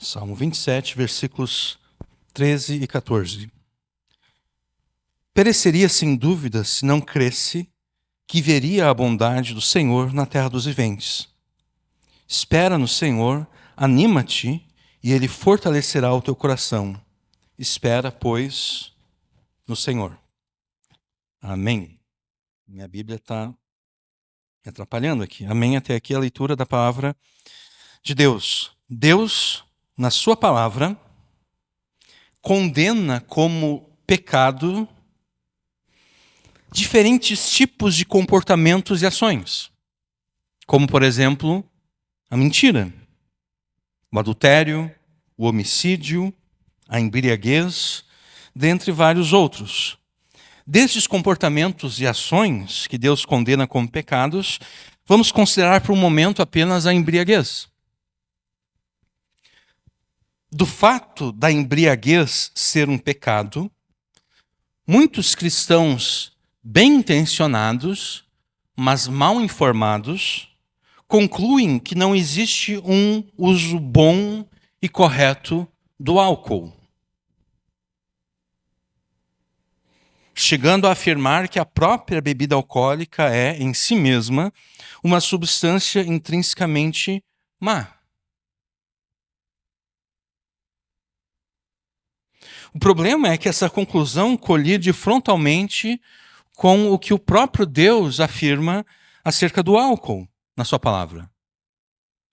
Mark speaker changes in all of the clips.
Speaker 1: Salmo 27, versículos 13 e 14. Pereceria sem dúvida se não cresce que veria a bondade do Senhor na terra dos viventes. Espera no Senhor, anima-te, e Ele fortalecerá o teu coração. Espera, pois, no Senhor. Amém. Minha Bíblia está me atrapalhando aqui. Amém. Até aqui a leitura da palavra de Deus. Deus, na sua palavra, condena como pecado diferentes tipos de comportamentos e ações. Como, por exemplo, a mentira, o adultério, o homicídio, a embriaguez, dentre vários outros. Destes comportamentos e ações que Deus condena como pecados, vamos considerar por um momento apenas a embriaguez. Do fato da embriaguez ser um pecado, muitos cristãos bem intencionados, mas mal informados, concluem que não existe um uso bom e correto do álcool, chegando a afirmar que a própria bebida alcoólica é, em si mesma, uma substância intrinsecamente má. O problema é que essa conclusão colide frontalmente com o que o próprio Deus afirma acerca do álcool na sua palavra.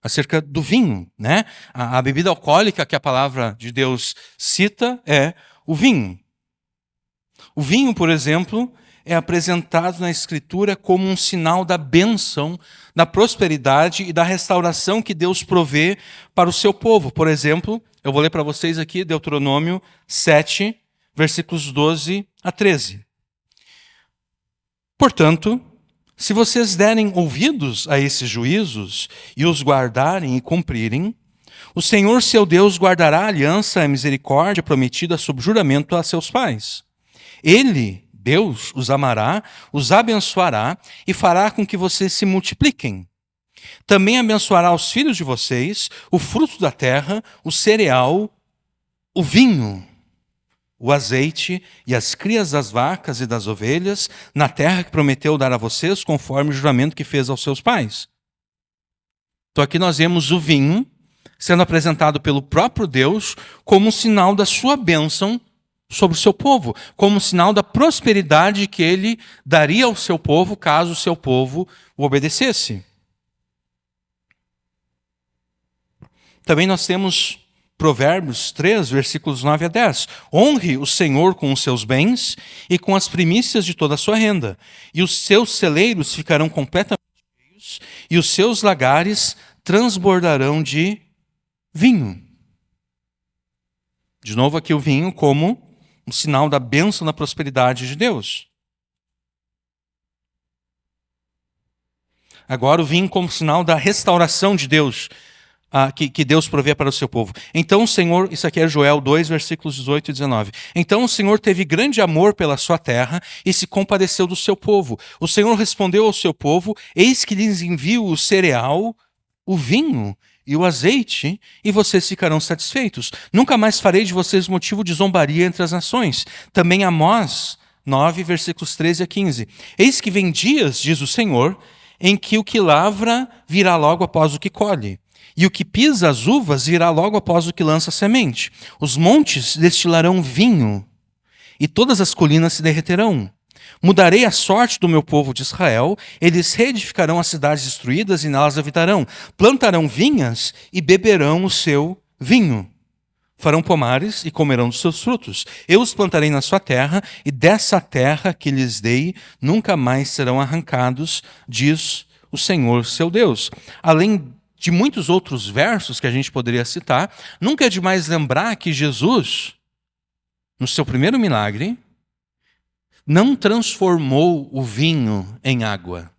Speaker 1: Acerca do vinho, né? A bebida alcoólica que a palavra de Deus cita é o vinho. O vinho, por exemplo, é apresentado na Escritura como um sinal da bênção, da prosperidade e da restauração que Deus provê para o seu povo. Por exemplo, eu vou ler para vocês aqui Deuteronômio 7, versículos 12 a 13. Portanto, se vocês derem ouvidos a esses juízos e os guardarem e cumprirem, o Senhor seu Deus guardará a aliança e a misericórdia prometida sob juramento a seus pais. Ele, Deus, os amará, os abençoará e fará com que vocês se multipliquem. Também abençoará os filhos de vocês, o fruto da terra, o cereal, o vinho, o azeite e as crias das vacas e das ovelhas, na terra que prometeu dar a vocês, conforme o juramento que fez aos seus pais. Então aqui nós vemos o vinho sendo apresentado pelo próprio Deus como um sinal da sua bênção sobre o seu povo, como um sinal da prosperidade que ele daria ao seu povo, caso o seu povo o obedecesse. Também nós temos Provérbios 3, versículos 9 a 10. Honre o Senhor com os seus bens e com as primícias de toda a sua renda, e os seus celeiros ficarão completamente cheios, e os seus lagares transbordarão de vinho. De novo aqui o vinho como um sinal da bênção da prosperidade de Deus. Agora o vinho como sinal da restauração de Deus, que Deus provê para o seu povo. Então o Senhor, isso aqui é Joel 2, versículos 18 e 19. Então o Senhor teve grande amor pela sua terra e se compadeceu do seu povo. O Senhor respondeu ao seu povo: eis que lhes envio o cereal, o vinho e o azeite, e vocês ficarão satisfeitos. Nunca mais farei de vocês motivo de zombaria entre as nações. Também Amós 9, versículos 13 a 15. Eis que vem dias, diz o Senhor, em que o que lavra virá logo após o que colhe, e o que pisa as uvas virá logo após o que lança semente. Os montes destilarão vinho, e todas as colinas se derreterão. Mudarei a sorte do meu povo de Israel, eles reedificarão as cidades destruídas e nelas habitarão. Plantarão vinhas e beberão o seu vinho. Farão pomares e comerão dos seus frutos. Eu os plantarei na sua terra, e dessa terra que lhes dei nunca mais serão arrancados, diz o Senhor seu Deus. Além de muitos outros versos que a gente poderia citar, nunca é demais lembrar que Jesus, no seu primeiro milagre, não transformou o vinho em água.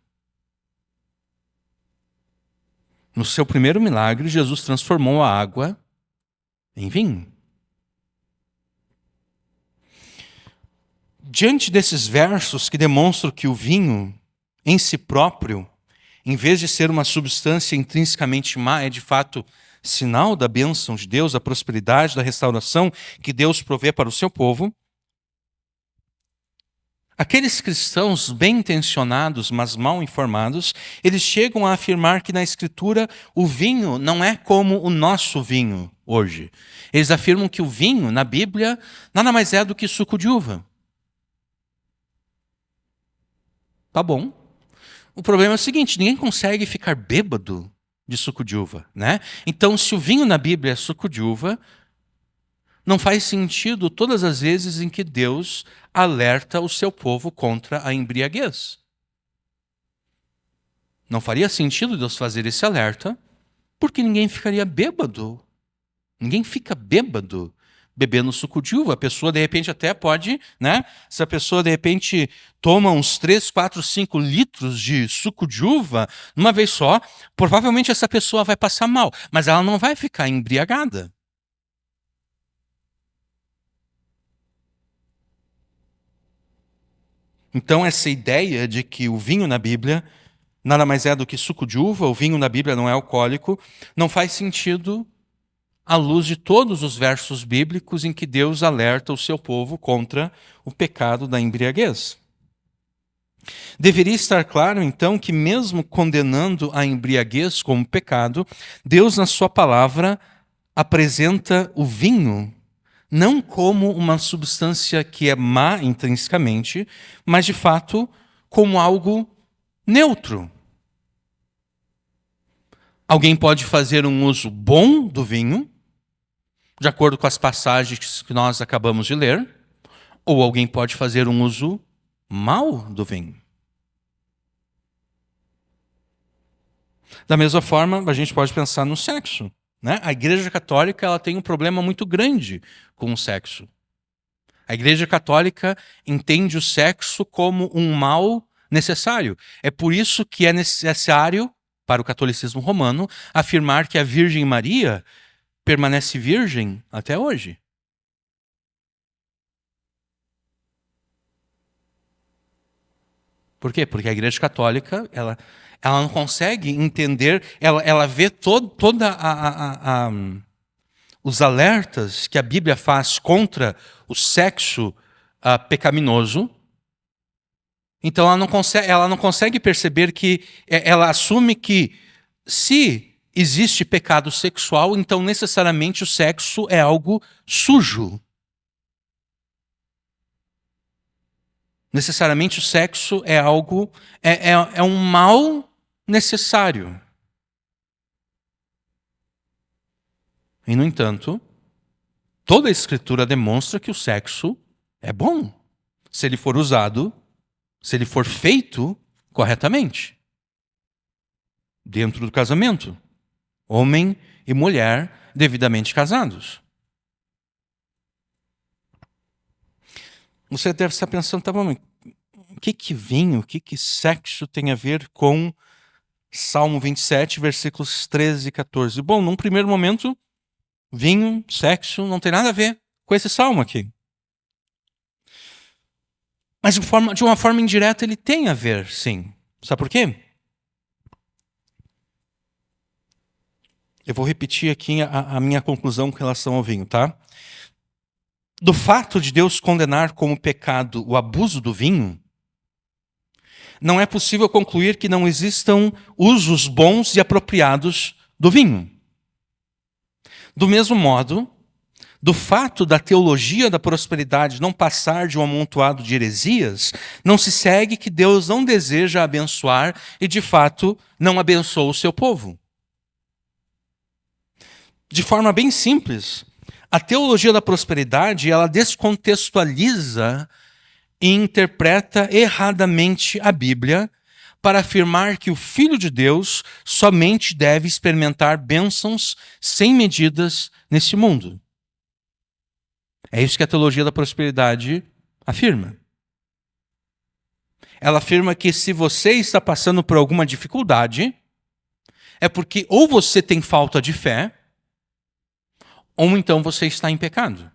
Speaker 1: No seu primeiro milagre, Jesus transformou a água em vinho. Diante desses versos que demonstram que o vinho, em si próprio, em vez de ser uma substância intrinsecamente má, é de fato sinal da bênção de Deus, da prosperidade, da restauração que Deus provê para o seu povo, aqueles cristãos bem intencionados, mas mal informados, eles chegam a afirmar que na Escritura o vinho não é como o nosso vinho hoje. Eles afirmam que o vinho, na Bíblia, nada mais é do que suco de uva. Tá bom. O problema é o seguinte, ninguém consegue ficar bêbado de suco de uva, né? Então, se o vinho na Bíblia é suco de uva, não faz sentido todas as vezes em que Deus alerta o seu povo contra a embriaguez. Não faria sentido Deus fazer esse alerta, porque ninguém ficaria bêbado. Ninguém fica bêbado bebendo suco de uva. A pessoa, de repente, até pode, né? Se a pessoa, de repente, toma uns 3, 4, 5 litros de suco de uva numa vez só, provavelmente essa pessoa vai passar mal, mas ela não vai ficar embriagada. Então, essa ideia de que o vinho na Bíblia nada mais é do que suco de uva, o vinho na Bíblia não é alcoólico, não faz sentido à luz de todos os versos bíblicos em que Deus alerta o seu povo contra o pecado da embriaguez. Deveria estar claro, então, que mesmo condenando a embriaguez como pecado, Deus, na sua palavra, apresenta o vinho não como uma substância que é má intrinsecamente, mas de fato como algo neutro. Alguém pode fazer um uso bom do vinho, de acordo com as passagens que nós acabamos de ler, ou alguém pode fazer um uso mau do vinho. Da mesma forma, a gente pode pensar no sexo, né? A Igreja Católica ela tem um problema muito grande com o sexo. A Igreja Católica entende o sexo como um mal necessário. É por isso que é necessário, para o catolicismo romano, afirmar que a Virgem Maria permanece virgem até hoje. Por quê? Porque a Igreja Católica ela não consegue entender, ela vê toda os alertas que a Bíblia faz contra o sexo pecaminoso. Então ela não consegue perceber que ela assume que se existe pecado sexual, então necessariamente o sexo é algo sujo. Necessariamente o sexo é algo, é um mal necessário. E, no entanto, toda a Escritura demonstra que o sexo é bom, se ele for usado, se ele for feito corretamente, dentro do casamento. Homem e mulher devidamente casados. Você deve estar pensando, tá bom, o que vinho, o que sexo tem a ver com Salmo 27, versículos 13 e 14? Bom, num primeiro momento, vinho, sexo, não tem nada a ver com esse salmo aqui. Mas de uma forma indireta ele tem a ver, sim. Sabe por quê? Eu vou repetir aqui a minha conclusão com relação ao vinho, tá? Do fato de Deus condenar como pecado o abuso do vinho, não é possível concluir que não existam usos bons e apropriados do vinho. Do mesmo modo, do fato da teologia da prosperidade não passar de um amontoado de heresias, não se segue que Deus não deseja abençoar e, de fato, não abençoa o seu povo. De forma bem simples, a teologia da prosperidade ela descontextualiza e interpreta erradamente a Bíblia para afirmar que o Filho de Deus somente deve experimentar bênçãos sem medidas nesse mundo. É isso que a teologia da prosperidade afirma. Ela afirma que se você está passando por alguma dificuldade, é porque ou você tem falta de fé, ou então você está em pecado.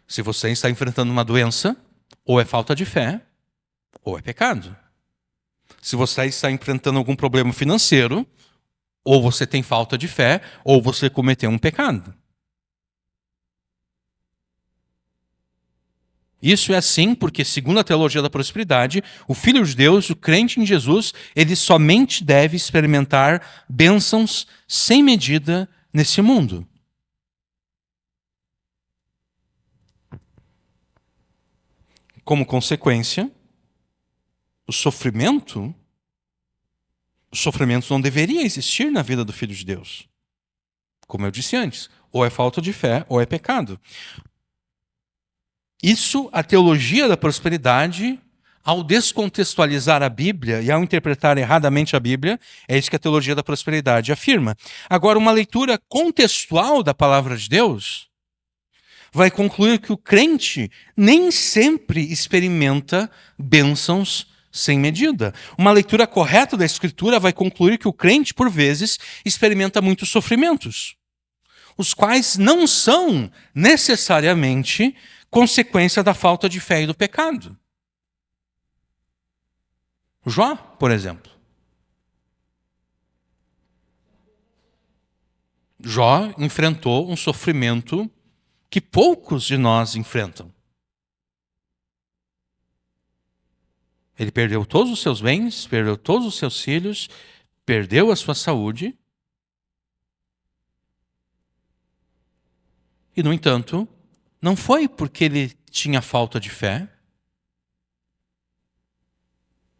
Speaker 1: Se você está enfrentando uma doença, ou é falta de fé, ou é pecado. Se você está enfrentando algum problema financeiro, Ou você tem falta de fé, ou você cometeu um pecado. Isso é assim porque, segundo a teologia da prosperidade, o Filho de Deus, o crente em Jesus, ele somente deve experimentar bênçãos sem medida nesse mundo. Como consequência, o sofrimento não deveria existir na vida do Filho de Deus. Como eu disse antes, ou é falta de fé ou é pecado. Isso, a teologia da prosperidade, ao descontextualizar a Bíblia e ao interpretar erradamente a Bíblia, é isso que a teologia da prosperidade afirma. Agora, uma leitura contextual da palavra de Deus vai concluir que o crente nem sempre experimenta bênçãos sem medida. Uma leitura correta da Escritura vai concluir que o crente, por vezes, experimenta muitos sofrimentos, os quais não são necessariamente consequência da falta de fé e do pecado. Jó, por exemplo. Jó enfrentou um sofrimento que poucos de nós enfrentam. Ele perdeu todos os seus bens, perdeu todos os seus filhos, perdeu a sua saúde. E, no entanto, não foi porque ele tinha falta de fé,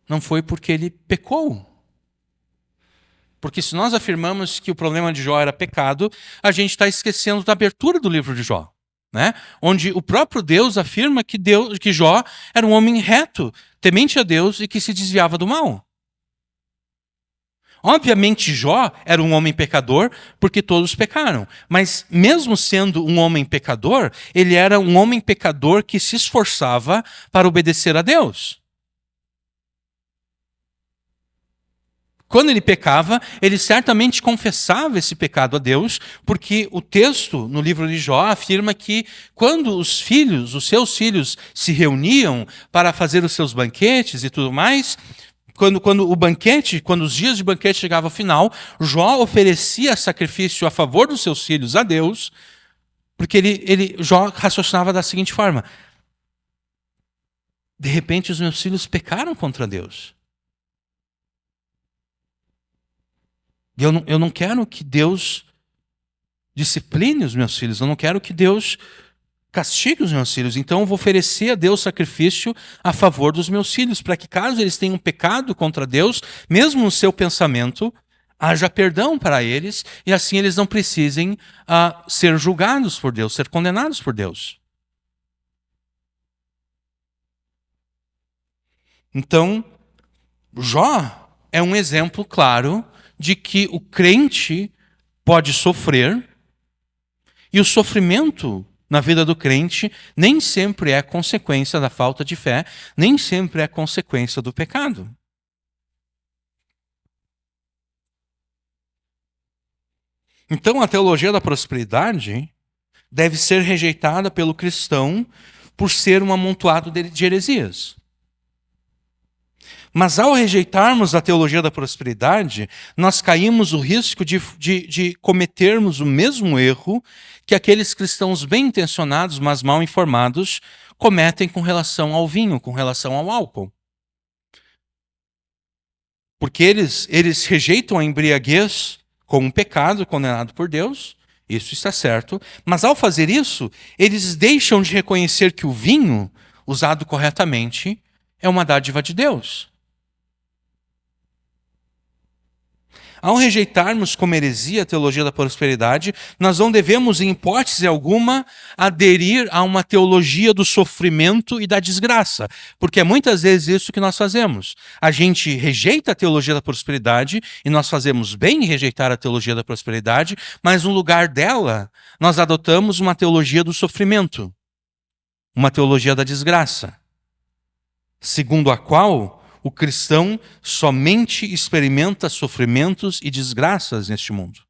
Speaker 1: não foi porque ele pecou. Porque se nós afirmamos que o problema de Jó era pecado, a gente está esquecendo da abertura do livro de Jó, né? Onde o próprio Deus afirma que Jó era um homem reto, temente a Deus e que se desviava do mal. Obviamente, Jó era um homem pecador, porque todos pecaram. Mas, mesmo sendo um homem pecador, ele era um homem pecador que se esforçava para obedecer a Deus. Quando ele pecava, ele certamente confessava esse pecado a Deus, porque o texto no livro de Jó afirma que quando os seus filhos, se reuniam para fazer os seus banquetes e tudo mais, quando os dias de banquete chegavam ao final, Jó oferecia sacrifício a favor dos seus filhos a Deus, porque Jó raciocinava da seguinte forma: de repente os meus filhos pecaram contra Deus. E eu não quero que Deus discipline os meus filhos, eu não quero que Deus castigue os meus filhos, então eu vou oferecer a Deus sacrifício a favor dos meus filhos, para que caso eles tenham pecado contra Deus, mesmo no seu pensamento, haja perdão para eles, e assim eles não precisem ser julgados por Deus, ser condenados por Deus. Então, Jó é um exemplo claro de que o crente pode sofrer, e o sofrimento na vida do crente nem sempre é consequência da falta de fé, nem sempre é consequência do pecado. Então, a teologia da prosperidade deve ser rejeitada pelo cristão por ser um amontoado de heresias. Mas ao rejeitarmos a teologia da prosperidade, nós caímos no risco de cometermos o mesmo erro que aqueles cristãos bem intencionados, mas mal informados, cometem com relação ao vinho, com relação ao álcool. Porque eles rejeitam a embriaguez como um pecado condenado por Deus, isso está certo, mas ao fazer isso, eles deixam de reconhecer que o vinho, usado corretamente, é uma dádiva de Deus. Ao rejeitarmos como heresia a teologia da prosperidade, nós não devemos, em hipótese alguma, aderir a uma teologia do sofrimento e da desgraça, porque é muitas vezes isso que nós fazemos. A gente rejeita a teologia da prosperidade, e nós fazemos bem em rejeitar a teologia da prosperidade, mas no lugar dela, nós adotamos uma teologia do sofrimento, uma teologia da desgraça, segundo a qual o cristão somente experimenta sofrimentos e desgraças neste mundo.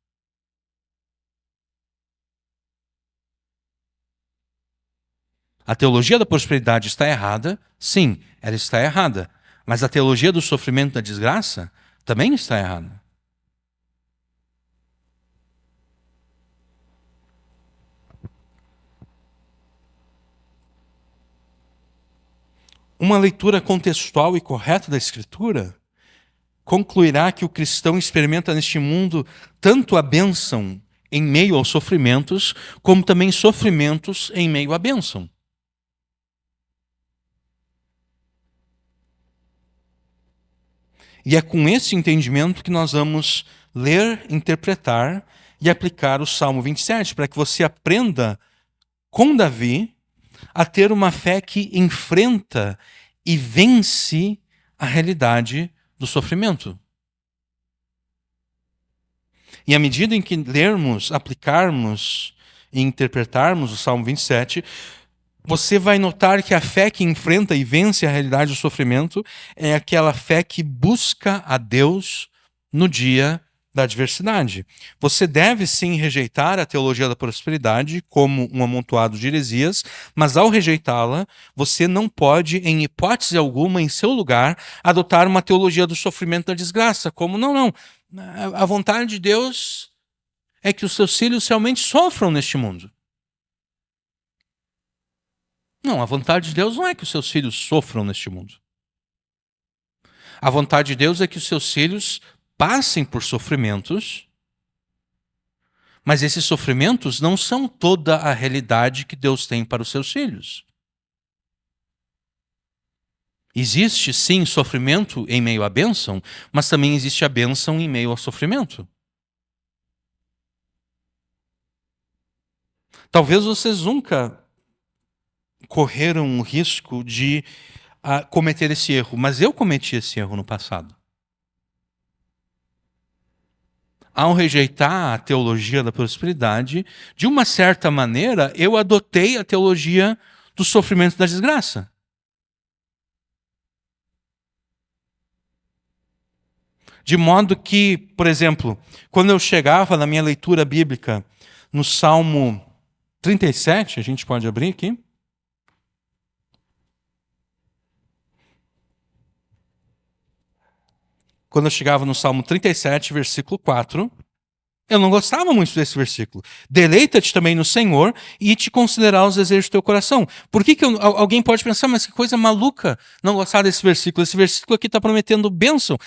Speaker 1: A teologia da prosperidade está errada? Sim, ela está errada. Mas a teologia do sofrimento e da desgraça também está errada. Uma leitura contextual e correta da Escritura concluirá que o cristão experimenta neste mundo tanto a bênção em meio aos sofrimentos, como também sofrimentos em meio à bênção. E é com esse entendimento que nós vamos ler, interpretar e aplicar o Salmo 27, para que você aprenda com Davi a ter uma fé que enfrenta e vence a realidade do sofrimento. E à medida em que lermos, aplicarmos e interpretarmos o Salmo 27, você vai notar que a fé que enfrenta e vence a realidade do sofrimento é aquela fé que busca a Deus no dia da adversidade. Você deve sim rejeitar a teologia da prosperidade como um amontoado de heresias, mas ao rejeitá-la, você não pode, em hipótese alguma, em seu lugar, adotar uma teologia do sofrimento da desgraça, como não. A vontade de Deus é que os seus filhos realmente sofram neste mundo. Não, a vontade de Deus não é que os seus filhos sofram neste mundo. A vontade de Deus é que os seus filhos passem por sofrimentos, mas esses sofrimentos não são toda a realidade que Deus tem para os seus filhos. Existe, sim, sofrimento em meio à bênção, mas também existe a bênção em meio ao sofrimento. Talvez vocês nunca correram o risco de cometer esse erro, mas eu cometi esse erro no passado. Ao rejeitar a teologia da prosperidade, de uma certa maneira, eu adotei a teologia do sofrimento e da desgraça. De modo que, por exemplo, quando eu chegava na minha leitura bíblica no Salmo 37, a gente pode abrir aqui. Quando eu chegava no Salmo 37, versículo 4, eu não gostava muito desse versículo. Deleita-te também no Senhor e te considerar os desejos do teu coração. Por que alguém pode pensar, mas que coisa maluca não gostar desse versículo? Esse versículo aqui está prometendo bênção.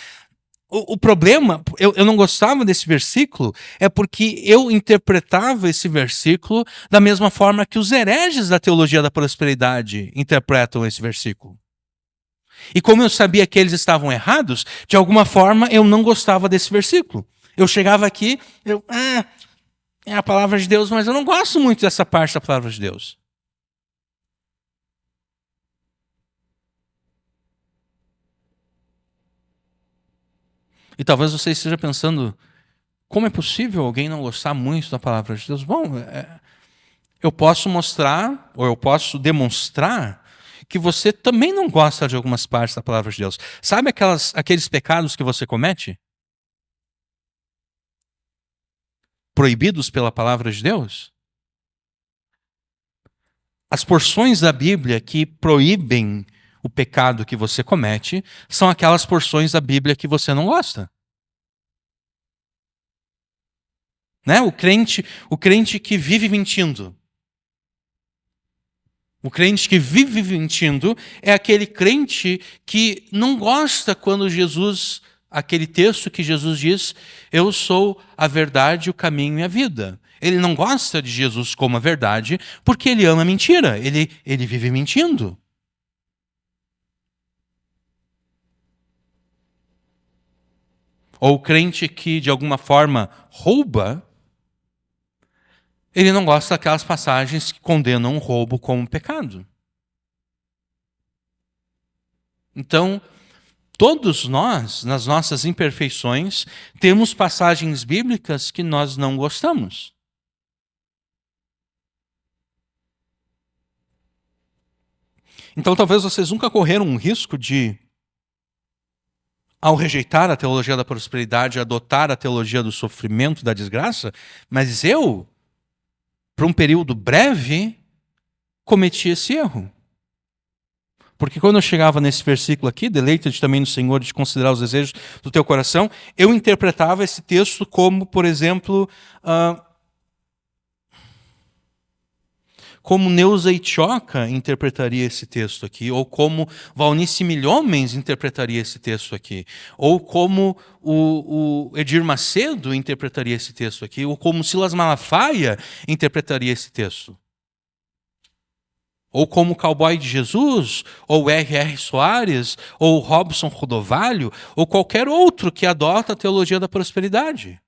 Speaker 1: O problema, eu não gostava desse versículo, é porque eu interpretava esse versículo da mesma forma que os hereges da teologia da prosperidade interpretam esse versículo. E como eu sabia que eles estavam errados, de alguma forma eu não gostava desse versículo. Eu chegava aqui, é a palavra de Deus, mas eu não gosto muito dessa parte da palavra de Deus. E talvez você esteja pensando, como é possível alguém não gostar muito da palavra de Deus? Bom, eu posso mostrar, ou eu posso demonstrar, que você também não gosta de algumas partes da palavra de Deus. Sabe aqueles pecados que você comete? Proibidos pela palavra de Deus? As porções da Bíblia que proíbem o pecado que você comete são aquelas porções da Bíblia que você não gosta. Né? O crente que vive mentindo. O crente que vive mentindo é aquele crente que não gosta quando aquele texto que Jesus diz, eu sou a verdade, o caminho e a vida. Ele não gosta de Jesus como a verdade porque ele ama a mentira, ele vive mentindo. Ou o crente que de alguma forma rouba, ele não gosta daquelas passagens que condenam o roubo como pecado. Então, todos nós, nas nossas imperfeições, temos passagens bíblicas que nós não gostamos. Então, talvez vocês nunca correram um risco de, ao rejeitar a teologia da prosperidade, adotar a teologia do sofrimento e da desgraça, mas eu, por um período breve, cometi esse erro. Porque quando eu chegava nesse versículo aqui, deleita-te também no Senhor de considerar os desejos do teu coração, eu interpretava esse texto como, por exemplo, como Neuza Itioca interpretaria esse texto aqui, ou como Valnice Milhomens interpretaria esse texto aqui, ou como o Edir Macedo interpretaria esse texto aqui, ou como Silas Malafaia interpretaria esse texto. Ou como o Cowboy de Jesus, ou R.R. Soares, ou Robson Rodovalho, ou qualquer outro que adota a teologia da prosperidade.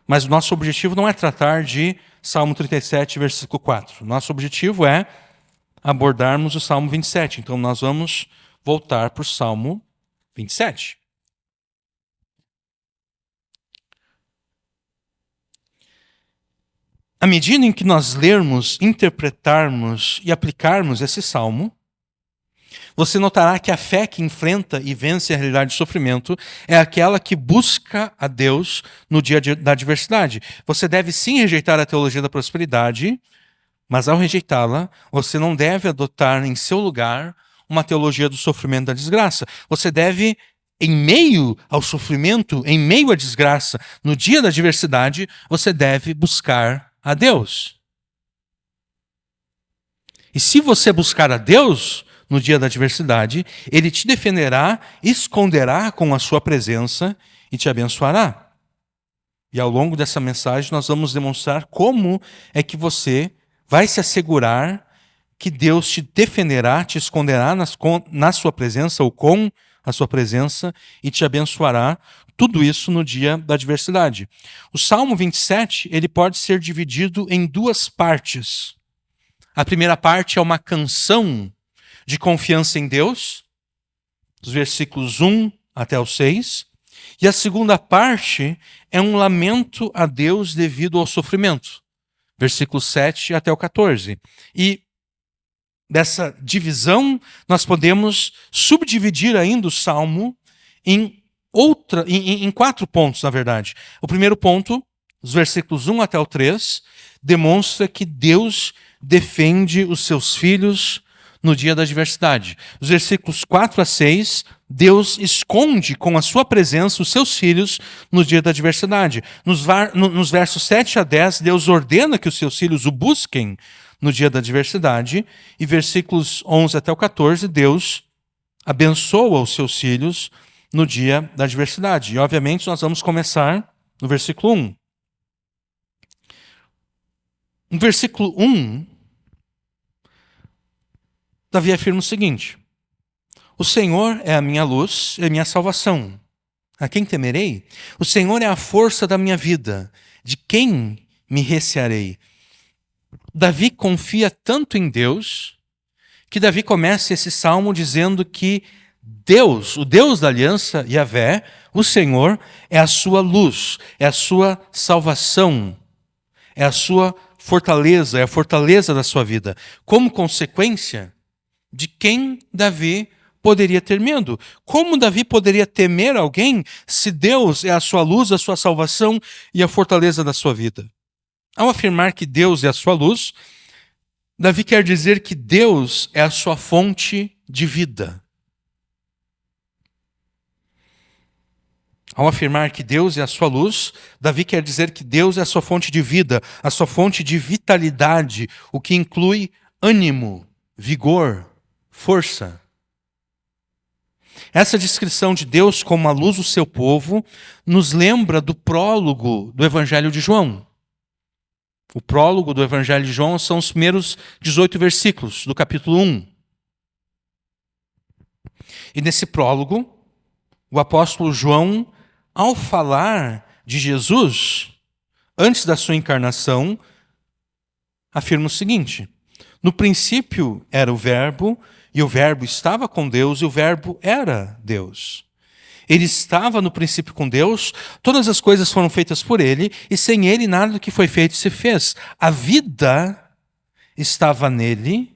Speaker 1: Mas o nosso objetivo não é tratar de Salmo 37, versículo 4. Nosso objetivo é abordarmos o Salmo 27. Então nós vamos voltar para o Salmo 27. À medida em que nós lermos, interpretarmos e aplicarmos esse salmo, você notará que a fé que enfrenta e vence a realidade do sofrimento é aquela que busca a Deus no dia da adversidade. Você deve sim rejeitar a teologia da prosperidade, mas ao rejeitá-la, você não deve adotar em seu lugar uma teologia do sofrimento e da desgraça. Você deve, em meio ao sofrimento, em meio à desgraça, no dia da adversidade, você deve buscar a Deus. E se você buscar a Deus no dia da adversidade, Ele te defenderá, esconderá com a sua presença e te abençoará. E ao longo dessa mensagem nós vamos demonstrar como é que você vai se assegurar que Deus te defenderá, te esconderá na sua presença ou com a sua presença e te abençoará. Tudo isso no dia da adversidade. O Salmo 27, ele pode ser dividido em duas partes. A primeira parte é uma canção de confiança em Deus, dos versículos 1 até o 6. E a segunda parte é um lamento a Deus devido ao sofrimento, versículos 7 até o 14. E dessa divisão, nós podemos subdividir ainda o Salmo em 4 pontos, na verdade. O primeiro ponto, os versículos 1 até o 3, demonstra que Deus defende os seus filhos no dia da adversidade. Os versículos 4 a 6, Deus esconde com a sua presença os seus filhos no dia da adversidade. Nos versos 7 a 10, Deus ordena que os seus filhos o busquem no dia da adversidade. E versículos 11 até o 14, Deus abençoa os seus filhos no dia da adversidade. E obviamente nós vamos começar no versículo 1. No versículo 1, Davi afirma o seguinte: o Senhor é a minha luz e a minha salvação. A quem temerei? O Senhor é a força da minha vida. De quem me recearei? Davi confia tanto em Deus que Davi começa esse salmo dizendo que Deus, o Deus da aliança, Yahvé, o Senhor, é a sua luz, é a sua salvação, é a sua fortaleza, é a fortaleza da sua vida. Como consequência, de quem Davi poderia ter medo? Como Davi poderia temer alguém se Deus é a sua luz, a sua salvação e a fortaleza da sua vida? Ao afirmar que Deus é a sua luz, Davi quer dizer que Deus é a sua fonte de vida. Ao afirmar que Deus é a sua luz, Davi quer dizer que Deus é a sua fonte de vida, a sua fonte de vitalidade, o que inclui ânimo, vigor, força. Essa descrição de Deus como a luz do seu povo nos lembra do prólogo do Evangelho de João. O prólogo do Evangelho de João são os primeiros 18 versículos do capítulo 1. E nesse prólogo, o apóstolo João, ao falar de Jesus, antes da sua encarnação, afirma o seguinte: no princípio era o Verbo, e o Verbo estava com Deus, e o Verbo era Deus. Ele estava no princípio com Deus, todas as coisas foram feitas por ele, e sem ele nada do que foi feito se fez. A vida estava nele,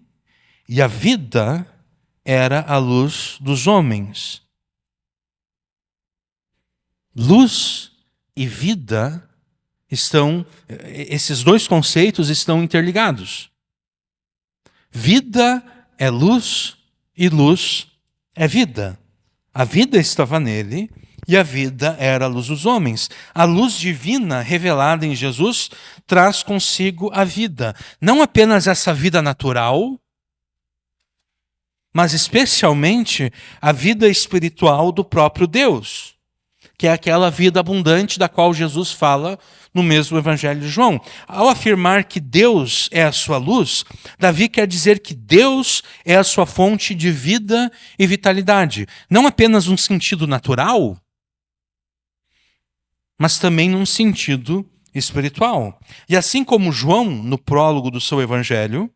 Speaker 1: e a vida era a luz dos homens. Luz e vida esses dois conceitos estão interligados. Vida é luz e luz é vida. A vida estava nele e a vida era a luz dos homens. A luz divina revelada em Jesus traz consigo a vida. Não apenas essa vida natural, mas especialmente a vida espiritual do próprio Deus, que é aquela vida abundante da qual Jesus fala no mesmo Evangelho de João. Ao afirmar que Deus é a sua luz, Davi quer dizer que Deus é a sua fonte de vida e vitalidade. Não apenas num sentido natural, mas também num sentido espiritual. E assim como João, no prólogo do seu Evangelho,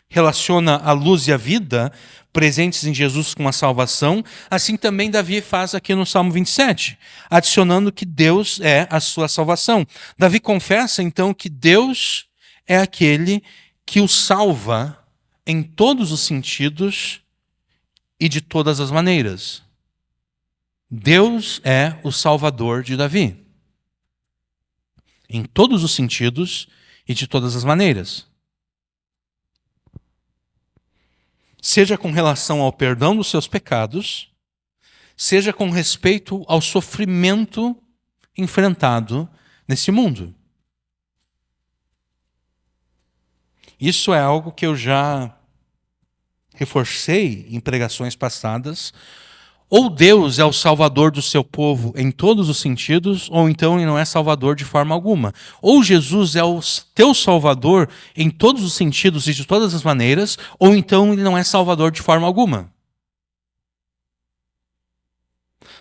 Speaker 1: relaciona a luz e a vida presentes em Jesus com a salvação, assim também Davi faz aqui no Salmo 27, adicionando que Deus é a sua salvação. Davi confessa então que Deus é aquele que o salva em todos os sentidos e de todas as maneiras. Deus é o Salvador de Davi, em todos os sentidos e de todas as maneiras. Seja com relação ao perdão dos seus pecados, seja com respeito ao sofrimento enfrentado nesse mundo. Isso é algo que eu já reforcei em pregações passadas. Ou Deus é o salvador do seu povo em todos os sentidos, ou então ele não é salvador de forma alguma. Ou Jesus é o teu salvador em todos os sentidos e de todas as maneiras, ou então ele não é salvador de forma alguma.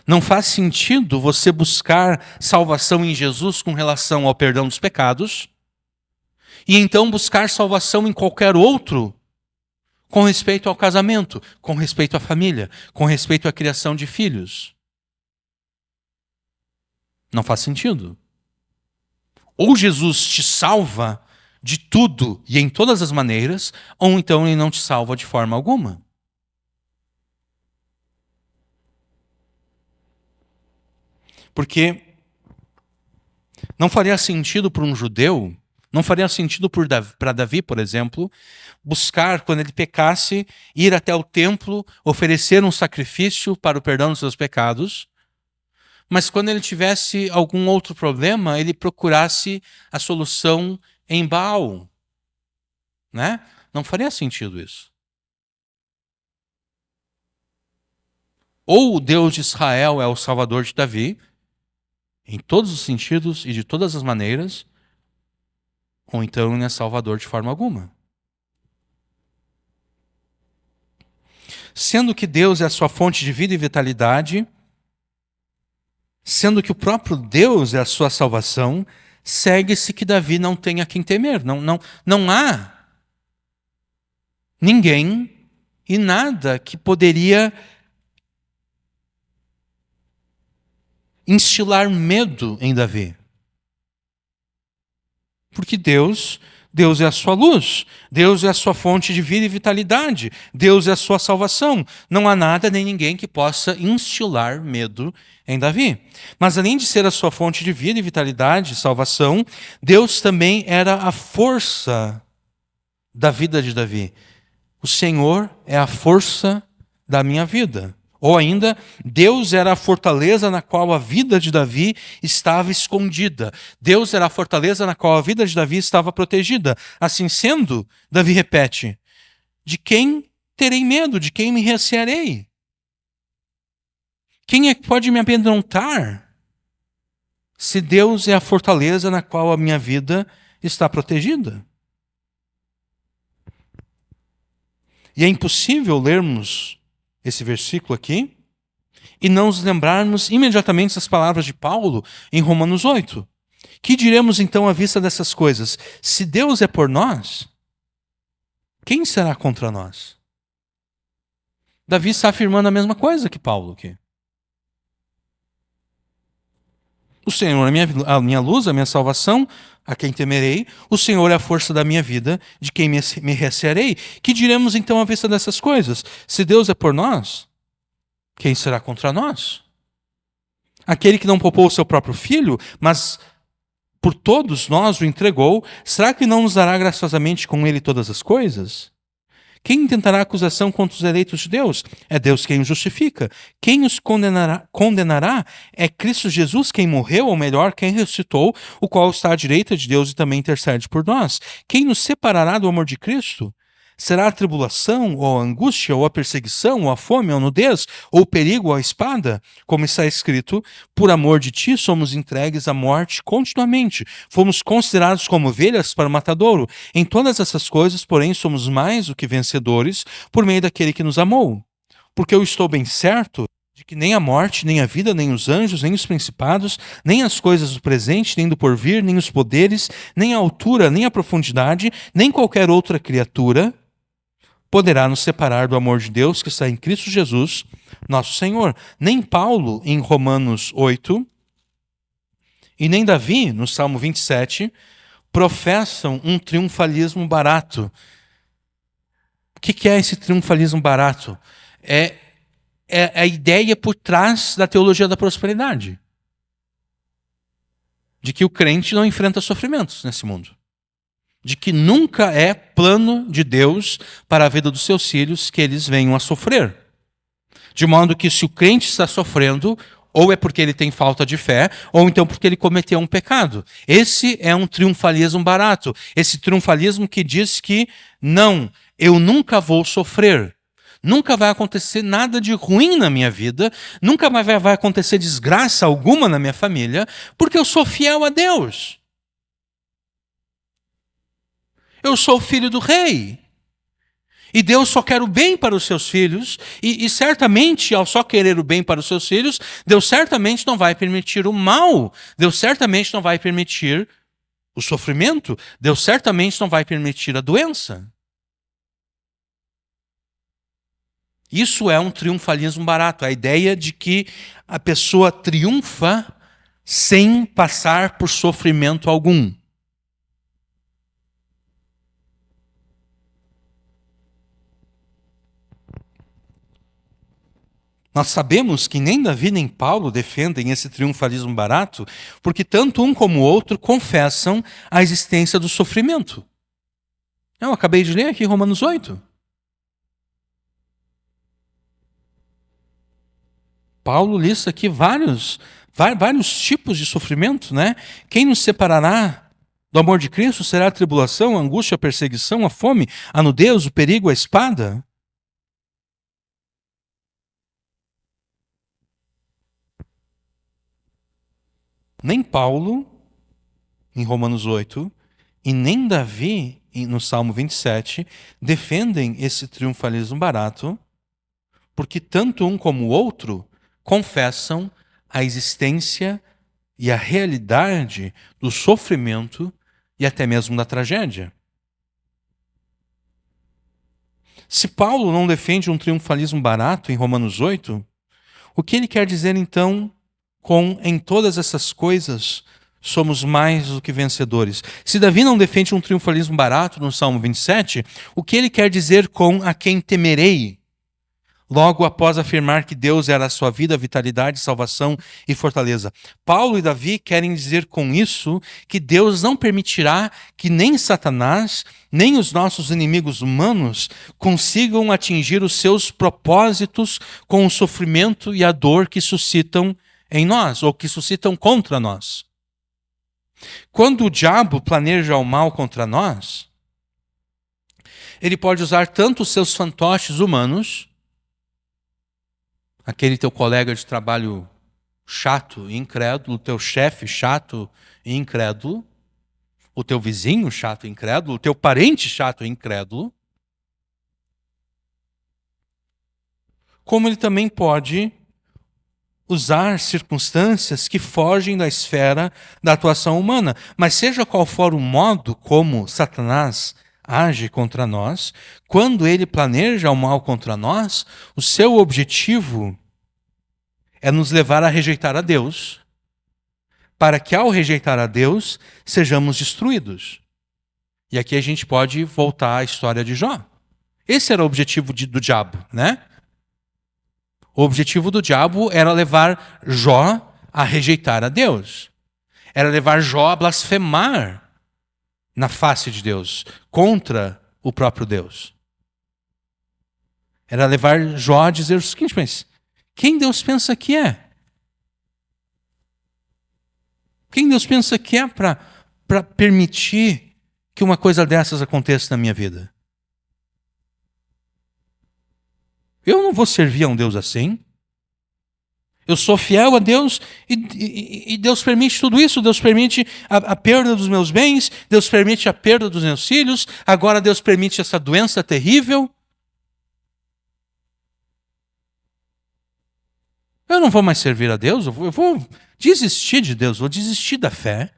Speaker 1: Não faz sentido você buscar salvação em Jesus com relação ao perdão dos pecados, e então buscar salvação em qualquer outro com respeito ao casamento, com respeito à família, com respeito à criação de filhos. Não faz sentido. Ou Jesus te salva de tudo e em todas as maneiras, ou então ele não te salva de forma alguma. Porque não faria sentido para um judeu, não faria sentido para Davi, por exemplo, buscar, quando ele pecasse, ir até o templo, oferecer um sacrifício para o perdão dos seus pecados, mas quando ele tivesse algum outro problema, ele procurasse a solução em Baal. Né? Não faria sentido isso. Ou o Deus de Israel é o Salvador de Davi, em todos os sentidos e de todas as maneiras, ou então ele não é Salvador de forma alguma. Sendo que Deus é a sua fonte de vida e vitalidade, sendo que o próprio Deus é a sua salvação, segue-se que Davi não tem a quem temer. Não há ninguém e nada que poderia instilar medo em Davi. Porque Deus é a sua luz, Deus é a sua fonte de vida e vitalidade, Deus é a sua salvação. Não há nada nem ninguém que possa instilar medo em Davi. Mas além de ser a sua fonte de vida e vitalidade e salvação, Deus também era a força da vida de Davi. O Senhor é a força da minha vida. Ou ainda, Deus era a fortaleza na qual a vida de Davi estava escondida. Deus era a fortaleza na qual a vida de Davi estava protegida. Assim sendo, Davi repete: de quem terei medo? De quem me recearei? Quem é que pode me amedrontar? Se Deus é a fortaleza na qual a minha vida está protegida. E é impossível lermos esse versículo aqui e não nos lembrarmos imediatamente das palavras de Paulo em Romanos 8. Que diremos então à vista dessas coisas? Se Deus é por nós, quem será contra nós? Davi está afirmando a mesma coisa que Paulo aqui. O Senhor é a minha luz, a minha salvação, a quem temerei. O Senhor é a força da minha vida, de quem me recearei. Que diremos então à vista dessas coisas? Se Deus é por nós, quem será contra nós? Aquele que não poupou o seu próprio filho, mas por todos nós o entregou, será que não nos dará graciosamente com ele todas as coisas? Quem intentará acusação contra os eleitos de Deus? É Deus quem os justifica. Quem os condenará é Cristo Jesus, quem morreu, ou melhor, quem ressuscitou, o qual está à direita de Deus e também intercede por nós. Quem nos separará do amor de Cristo? Será a tribulação, ou a angústia, ou a perseguição, ou a fome, ou a nudez, ou o perigo, ou a espada? Como está escrito, por amor de ti somos entregues à morte continuamente. Fomos considerados como ovelhas para o matadouro. Em todas essas coisas, porém, somos mais do que vencedores por meio daquele que nos amou. Porque eu estou bem certo de que nem a morte, nem a vida, nem os anjos, nem os principados, nem as coisas do presente, nem do porvir, nem os poderes, nem a altura, nem a profundidade, nem qualquer outra criatura poderá nos separar do amor de Deus que está em Cristo Jesus, nosso Senhor. Nem Paulo, em Romanos 8, e nem Davi, no Salmo 27, professam um triunfalismo barato. O que é esse triunfalismo barato? É a ideia por trás da teologia da prosperidade. De que o crente não enfrenta sofrimentos nesse mundo. De que nunca é plano de Deus para a vida dos seus filhos que eles venham a sofrer. De modo que se o crente está sofrendo, ou é porque ele tem falta de fé, ou então porque ele cometeu um pecado. Esse é um triunfalismo barato. Esse triunfalismo que diz que não, eu nunca vou sofrer. Nunca vai acontecer nada de ruim na minha vida, nunca vai acontecer desgraça alguma na minha família, porque eu sou fiel a Deus. Eu sou filho do rei. E Deus só quer o bem para os seus filhos. E certamente, ao só querer o bem para os seus filhos, Deus certamente não vai permitir o mal. Deus certamente não vai permitir o sofrimento. Deus certamente não vai permitir a doença. Isso é um triunfalismo barato. A ideia de que a pessoa triunfa sem passar por sofrimento algum. Nós sabemos que nem Davi nem Paulo defendem esse triunfalismo barato, porque tanto um como o outro confessam a existência do sofrimento. Eu acabei de ler aqui Romanos 8. Paulo lista aqui vários tipos de sofrimento, né? Quem nos separará do amor de Cristo? Será a tribulação, a angústia, a perseguição, a fome, a nudez, o perigo, a espada? Nem Paulo, em Romanos 8, e nem Davi, no Salmo 27, defendem esse triunfalismo barato, porque tanto um como o outro confessam a existência e a realidade do sofrimento e até mesmo da tragédia. Se Paulo não defende um triunfalismo barato em Romanos 8, o que ele quer dizer então com em todas essas coisas somos mais do que vencedores? Se Davi não defende um triunfalismo barato no Salmo 27, o que ele quer dizer com a quem temerei? Logo após afirmar que Deus era a sua vida, vitalidade, salvação e fortaleza. Paulo e Davi querem dizer com isso que Deus não permitirá que nem Satanás, nem os nossos inimigos humanos consigam atingir os seus propósitos com o sofrimento e a dor que suscitam em nós, ou que suscitam contra nós. Quando o diabo planeja o mal contra nós, ele pode usar tanto os seus fantoches humanos, aquele teu colega de trabalho chato e incrédulo, o teu chefe chato e incrédulo, o teu vizinho chato e incrédulo, o teu parente chato e incrédulo, como ele também pode usar circunstâncias que fogem da esfera da atuação humana. Mas seja qual for o modo como Satanás age contra nós, quando ele planeja o mal contra nós, o seu objetivo é nos levar a rejeitar a Deus, para que ao rejeitar a Deus, sejamos destruídos. E aqui a gente pode voltar à história de Jó. Esse era o objetivo do diabo, né? O objetivo do diabo era levar Jó a rejeitar a Deus. Era levar Jó a blasfemar na face de Deus, contra o próprio Deus. Era levar Jó a dizer o seguinte: mas quem Deus pensa que é? Quem Deus pensa que é para permitir que uma coisa dessas aconteça na minha vida? Eu não vou servir a um Deus assim. Eu sou fiel a Deus e Deus permite tudo isso. Deus permite a perda dos meus bens, Deus permite a perda dos meus filhos, agora Deus permite essa doença terrível. Eu não vou mais servir a Deus, eu vou desistir de Deus, vou desistir da fé.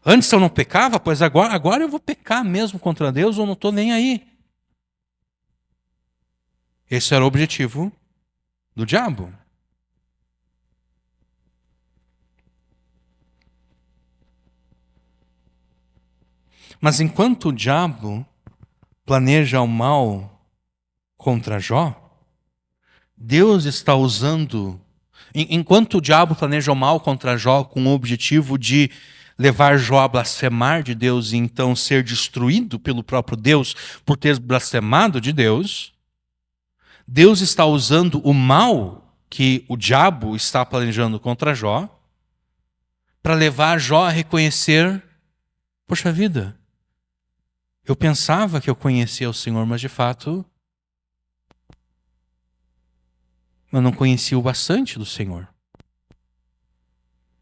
Speaker 1: Antes eu não pecava, pois agora eu vou pecar mesmo contra Deus, eu não estou nem aí. Esse era o objetivo do diabo. Mas enquanto o diabo planeja o mal contra Jó, Deus está usando... Enquanto o diabo planeja o mal contra Jó com o objetivo de levar Jó a blasfemar de Deus e então ser destruído pelo próprio Deus por ter blasfemado de Deus, Deus está usando o mal que o diabo está planejando contra Jó para levar Jó a reconhecer: poxa vida, eu pensava que eu conhecia o Senhor, mas de fato eu não conhecia o bastante do Senhor.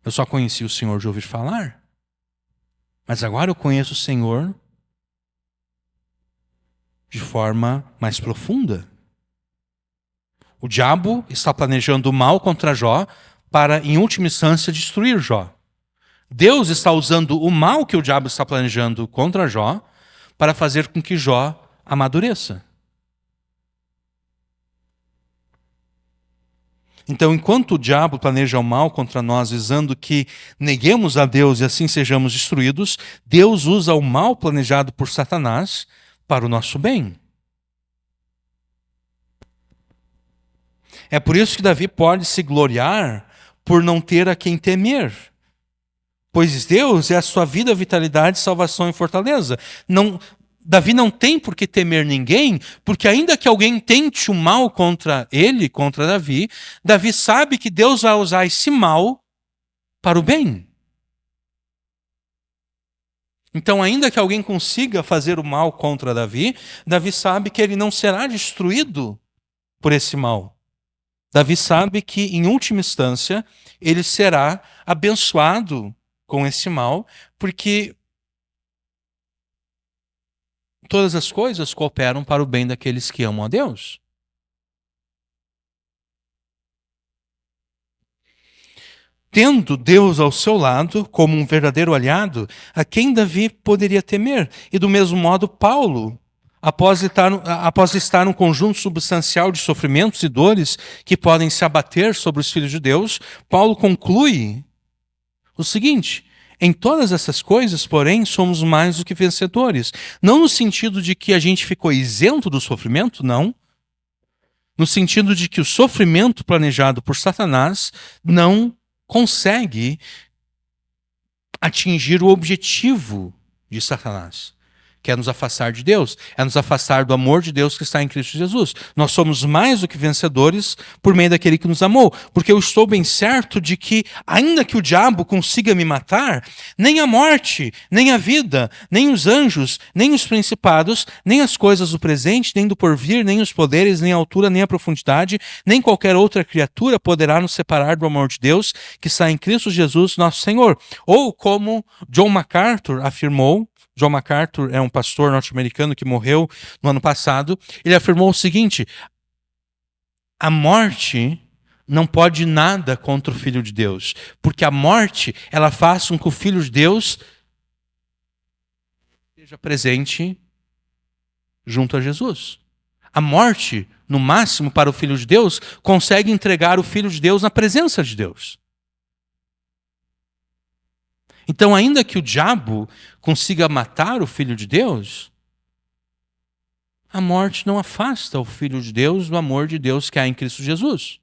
Speaker 1: Eu só conhecia o Senhor de ouvir falar. Mas agora eu conheço o Senhor de forma mais profunda. O diabo está planejando o mal contra Jó para, em última instância, destruir Jó. Deus está usando o mal que o diabo está planejando contra Jó para fazer com que Jó amadureça. Então, enquanto o diabo planeja o mal contra nós, visando que neguemos a Deus e assim sejamos destruídos, Deus usa o mal planejado por Satanás para o nosso bem. É por isso que Davi pode se gloriar por não ter a quem temer. Pois Deus é a sua vida, vitalidade, salvação e fortaleza. Davi não tem por que temer ninguém, porque ainda que alguém tente o mal contra ele, contra Davi, Davi sabe que Deus vai usar esse mal para o bem. Então, ainda que alguém consiga fazer o mal contra Davi, Davi sabe que ele não será destruído por esse mal. Davi sabe que, em última instância, ele será abençoado com esse mal, porque todas as coisas cooperam para o bem daqueles que amam a Deus. Tendo Deus ao seu lado, como um verdadeiro aliado, a quem Davi poderia temer? E do mesmo modo, Paulo, após estar num conjunto substancial de sofrimentos e dores que podem se abater sobre os filhos de Deus, Paulo conclui o seguinte: em todas essas coisas, porém, somos mais do que vencedores. Não no sentido de que a gente ficou isento do sofrimento, não. No sentido de que o sofrimento planejado por Satanás não consegue atingir o objetivo de Satanás, que é nos afastar de Deus, é nos afastar do amor de Deus que está em Cristo Jesus. Nós somos mais do que vencedores por meio daquele que nos amou, porque eu estou bem certo de que, ainda que o diabo consiga me matar, nem a morte, nem a vida, nem os anjos, nem os principados, nem as coisas do presente, nem do porvir, nem os poderes, nem a altura, nem a profundidade, nem qualquer outra criatura poderá nos separar do amor de Deus que está em Cristo Jesus, nosso Senhor. Ou como John MacArthur afirmou, John MacArthur é um pastor norte-americano que morreu no ano passado. Ele afirmou o seguinte: a morte não pode nada contra o Filho de Deus, porque a morte, ela faz com que o Filho de Deus esteja presente junto a Jesus. A morte, no máximo para o Filho de Deus, consegue entregar o Filho de Deus na presença de Deus. Então, ainda que o diabo consiga matar o Filho de Deus, a morte não afasta o Filho de Deus do amor de Deus que há em Cristo Jesus.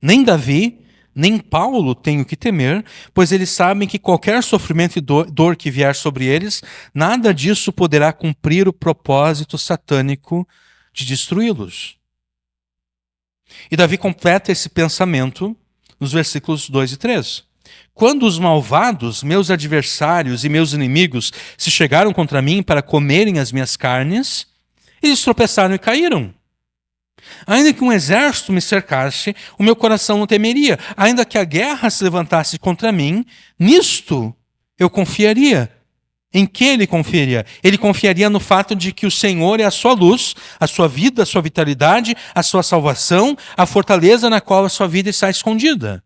Speaker 1: Nem Davi, nem Paulo tem o que temer, pois eles sabem que qualquer sofrimento e dor que vier sobre eles, nada disso poderá cumprir o propósito satânico de destruí-los. E Davi completa esse pensamento nos versículos 2 e 3. Quando os malvados, meus adversários e meus inimigos, se chegaram contra mim para comerem as minhas carnes, eles tropeçaram e caíram. Ainda que um exército me cercasse, o meu coração não temeria. Ainda que a guerra se levantasse contra mim, nisto eu confiaria. Em que ele confiaria? Ele confiaria no fato de que o Senhor é a sua luz, a sua vida, a sua vitalidade, a sua salvação, a fortaleza na qual a sua vida está escondida.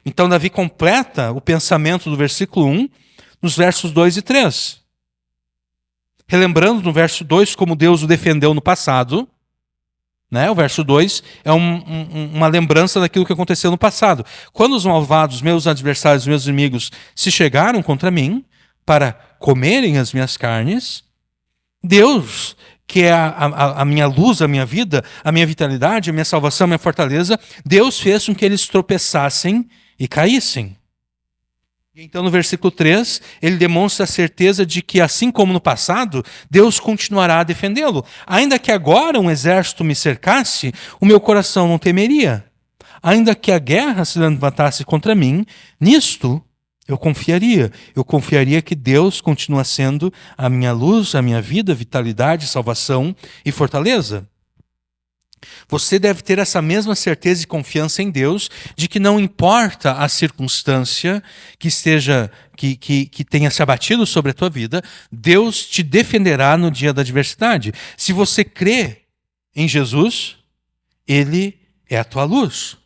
Speaker 1: Então Davi completa o pensamento do versículo 1 nos versos 2 e 3. Relembrando no verso 2 como Deus o defendeu no passado, né? O verso 2 é uma lembrança daquilo que aconteceu no passado. Quando os malvados, meus adversários, meus inimigos, se chegaram contra mim para comerem as minhas carnes, Deus, que é a minha luz, a minha vida, a minha vitalidade, a minha salvação, a minha fortaleza, Deus fez com que eles tropeçassem e caíssem. Então, no versículo 3, ele demonstra a certeza de que, assim como no passado, Deus continuará a defendê-lo. Ainda que agora um exército me cercasse, o meu coração não temeria. Ainda que a guerra se levantasse contra mim, nisto eu confiaria. Eu confiaria que Deus continua sendo a minha luz, a minha vida, vitalidade, salvação e fortaleza. Você deve ter essa mesma certeza e confiança em Deus de que não importa a circunstância que tenha se abatido sobre a tua vida, Deus te defenderá no dia da adversidade. Se você crê em Jesus, Ele é a tua luz.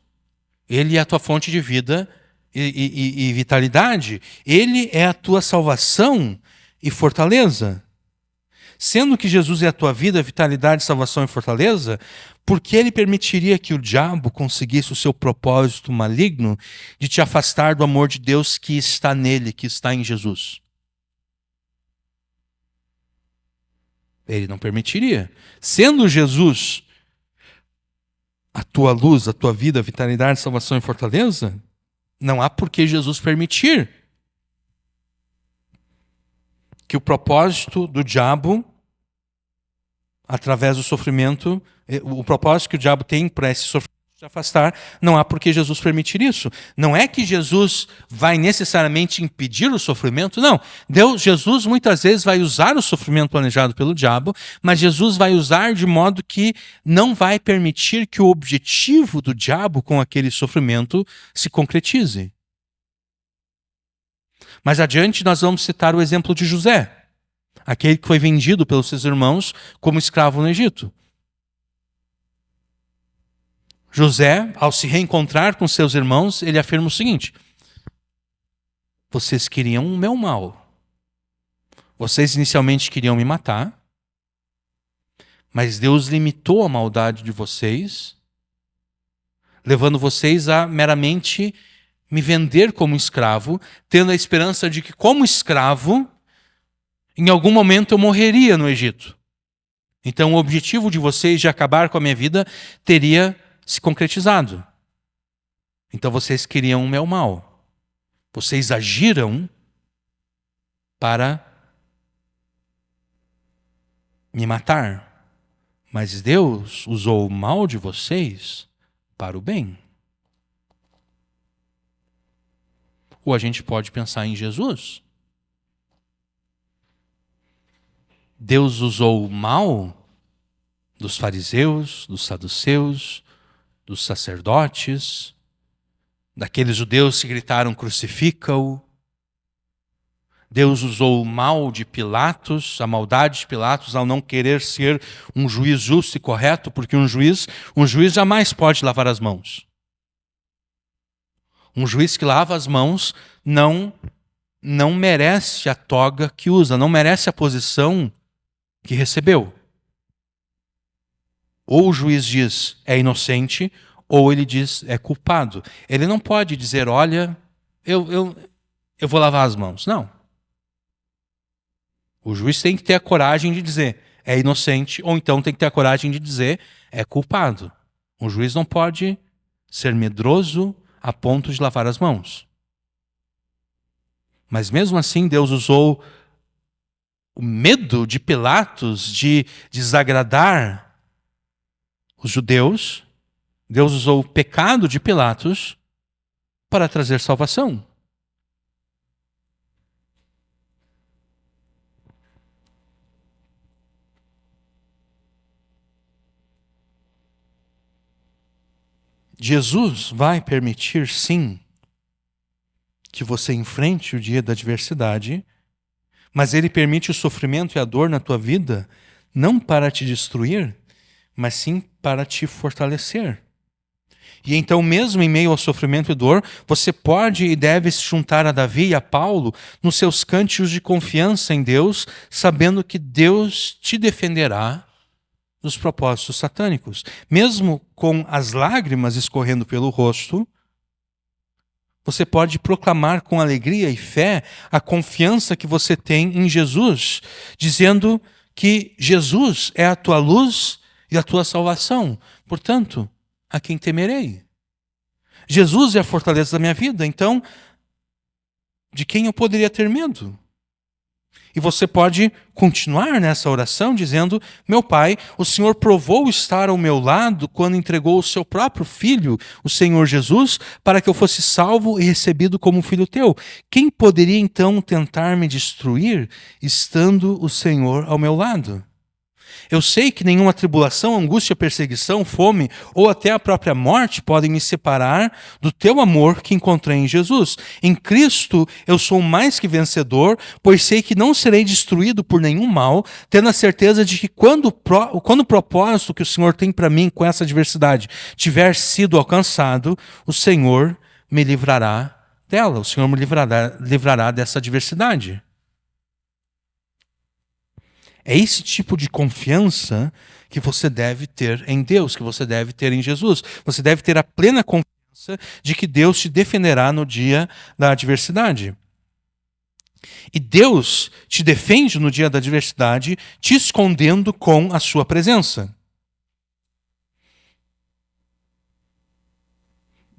Speaker 1: Ele é a tua fonte de vida e vitalidade. Ele é a tua salvação e fortaleza. Sendo que Jesus é a tua vida, vitalidade, salvação e fortaleza, por que ele permitiria que o diabo conseguisse o seu propósito maligno de te afastar do amor de Deus que está nele, que está em Jesus? Ele não permitiria. Sendo Jesus a tua luz, a tua vida, vitalidade, salvação e fortaleza, não há por que Jesus permitir que o propósito do diabo, através do sofrimento, o propósito que o diabo tem para esse sofrimento se afastar, não há por que Jesus permitir isso. Não é que Jesus vai necessariamente impedir o sofrimento, não. Jesus muitas vezes vai usar o sofrimento planejado pelo diabo, mas Jesus vai usar de modo que não vai permitir que o objetivo do diabo com aquele sofrimento se concretize. Mais adiante nós vamos citar o exemplo de José, aquele que foi vendido pelos seus irmãos como escravo no Egito. José, ao se reencontrar com seus irmãos, ele afirma o seguinte: vocês queriam o meu mal. Vocês inicialmente queriam me matar, mas Deus limitou a maldade de vocês, levando vocês a meramente me vender como escravo, tendo a esperança de que, como escravo, em algum momento eu morreria no Egito. Então o objetivo de vocês de acabar com a minha vida teria se concretizado. Então vocês queriam o meu mal. Vocês agiram para me matar. Mas Deus usou o mal de vocês para o bem. Ou a gente pode pensar em Jesus. Deus usou o mal dos fariseus, dos saduceus, dos sacerdotes, daqueles judeus que gritaram crucifica-o. Deus usou o mal de Pilatos, a maldade de Pilatos ao não querer ser um juiz justo e correto, porque um juiz jamais pode lavar as mãos. Um juiz que lava as mãos não merece a toga que usa, não merece a posição que recebeu. Ou o juiz diz é inocente, ou ele diz é culpado. Ele não pode dizer, olha, eu vou lavar as mãos. Não. O juiz tem que ter a coragem de dizer é inocente, ou então tem que ter a coragem de dizer é culpado. O juiz não pode ser medroso a ponto de lavar as mãos. Mas mesmo assim, Deus usou o medo de Pilatos de desagradar os judeus. Deus usou o pecado de Pilatos para trazer salvação. Jesus vai permitir, sim, que você enfrente o dia da adversidade, mas Ele permite o sofrimento e a dor na tua vida não para te destruir, mas sim para te fortalecer. E então, mesmo em meio ao sofrimento e dor, você pode e deve se juntar a Davi e a Paulo nos seus cânticos de confiança em Deus, sabendo que Deus te defenderá dos propósitos satânicos. Mesmo com as lágrimas escorrendo pelo rosto, você pode proclamar com alegria e fé a confiança que você tem em Jesus, dizendo que Jesus é a tua luz e a tua salvação. Portanto, a quem temerei? Jesus é a fortaleza da minha vida, então, de quem eu poderia ter medo? E você pode continuar nessa oração dizendo: meu Pai, o Senhor provou estar ao meu lado quando entregou o seu próprio Filho, o Senhor Jesus, para que eu fosse salvo e recebido como filho teu. Quem poderia então tentar me destruir, estando o Senhor ao meu lado? Eu sei que nenhuma tribulação, angústia, perseguição, fome ou até a própria morte podem me separar do teu amor que encontrei em Jesus. Em Cristo eu sou mais que vencedor, pois sei que não serei destruído por nenhum mal, tendo a certeza de que quando o propósito que o Senhor tem para mim com essa adversidade tiver sido alcançado, o Senhor me livrará dela, o Senhor me livrará dessa adversidade. É esse tipo de confiança que você deve ter em Deus, que você deve ter em Jesus. Você deve ter a plena confiança de que Deus te defenderá no dia da adversidade. E Deus te defende no dia da adversidade, te escondendo com a sua presença.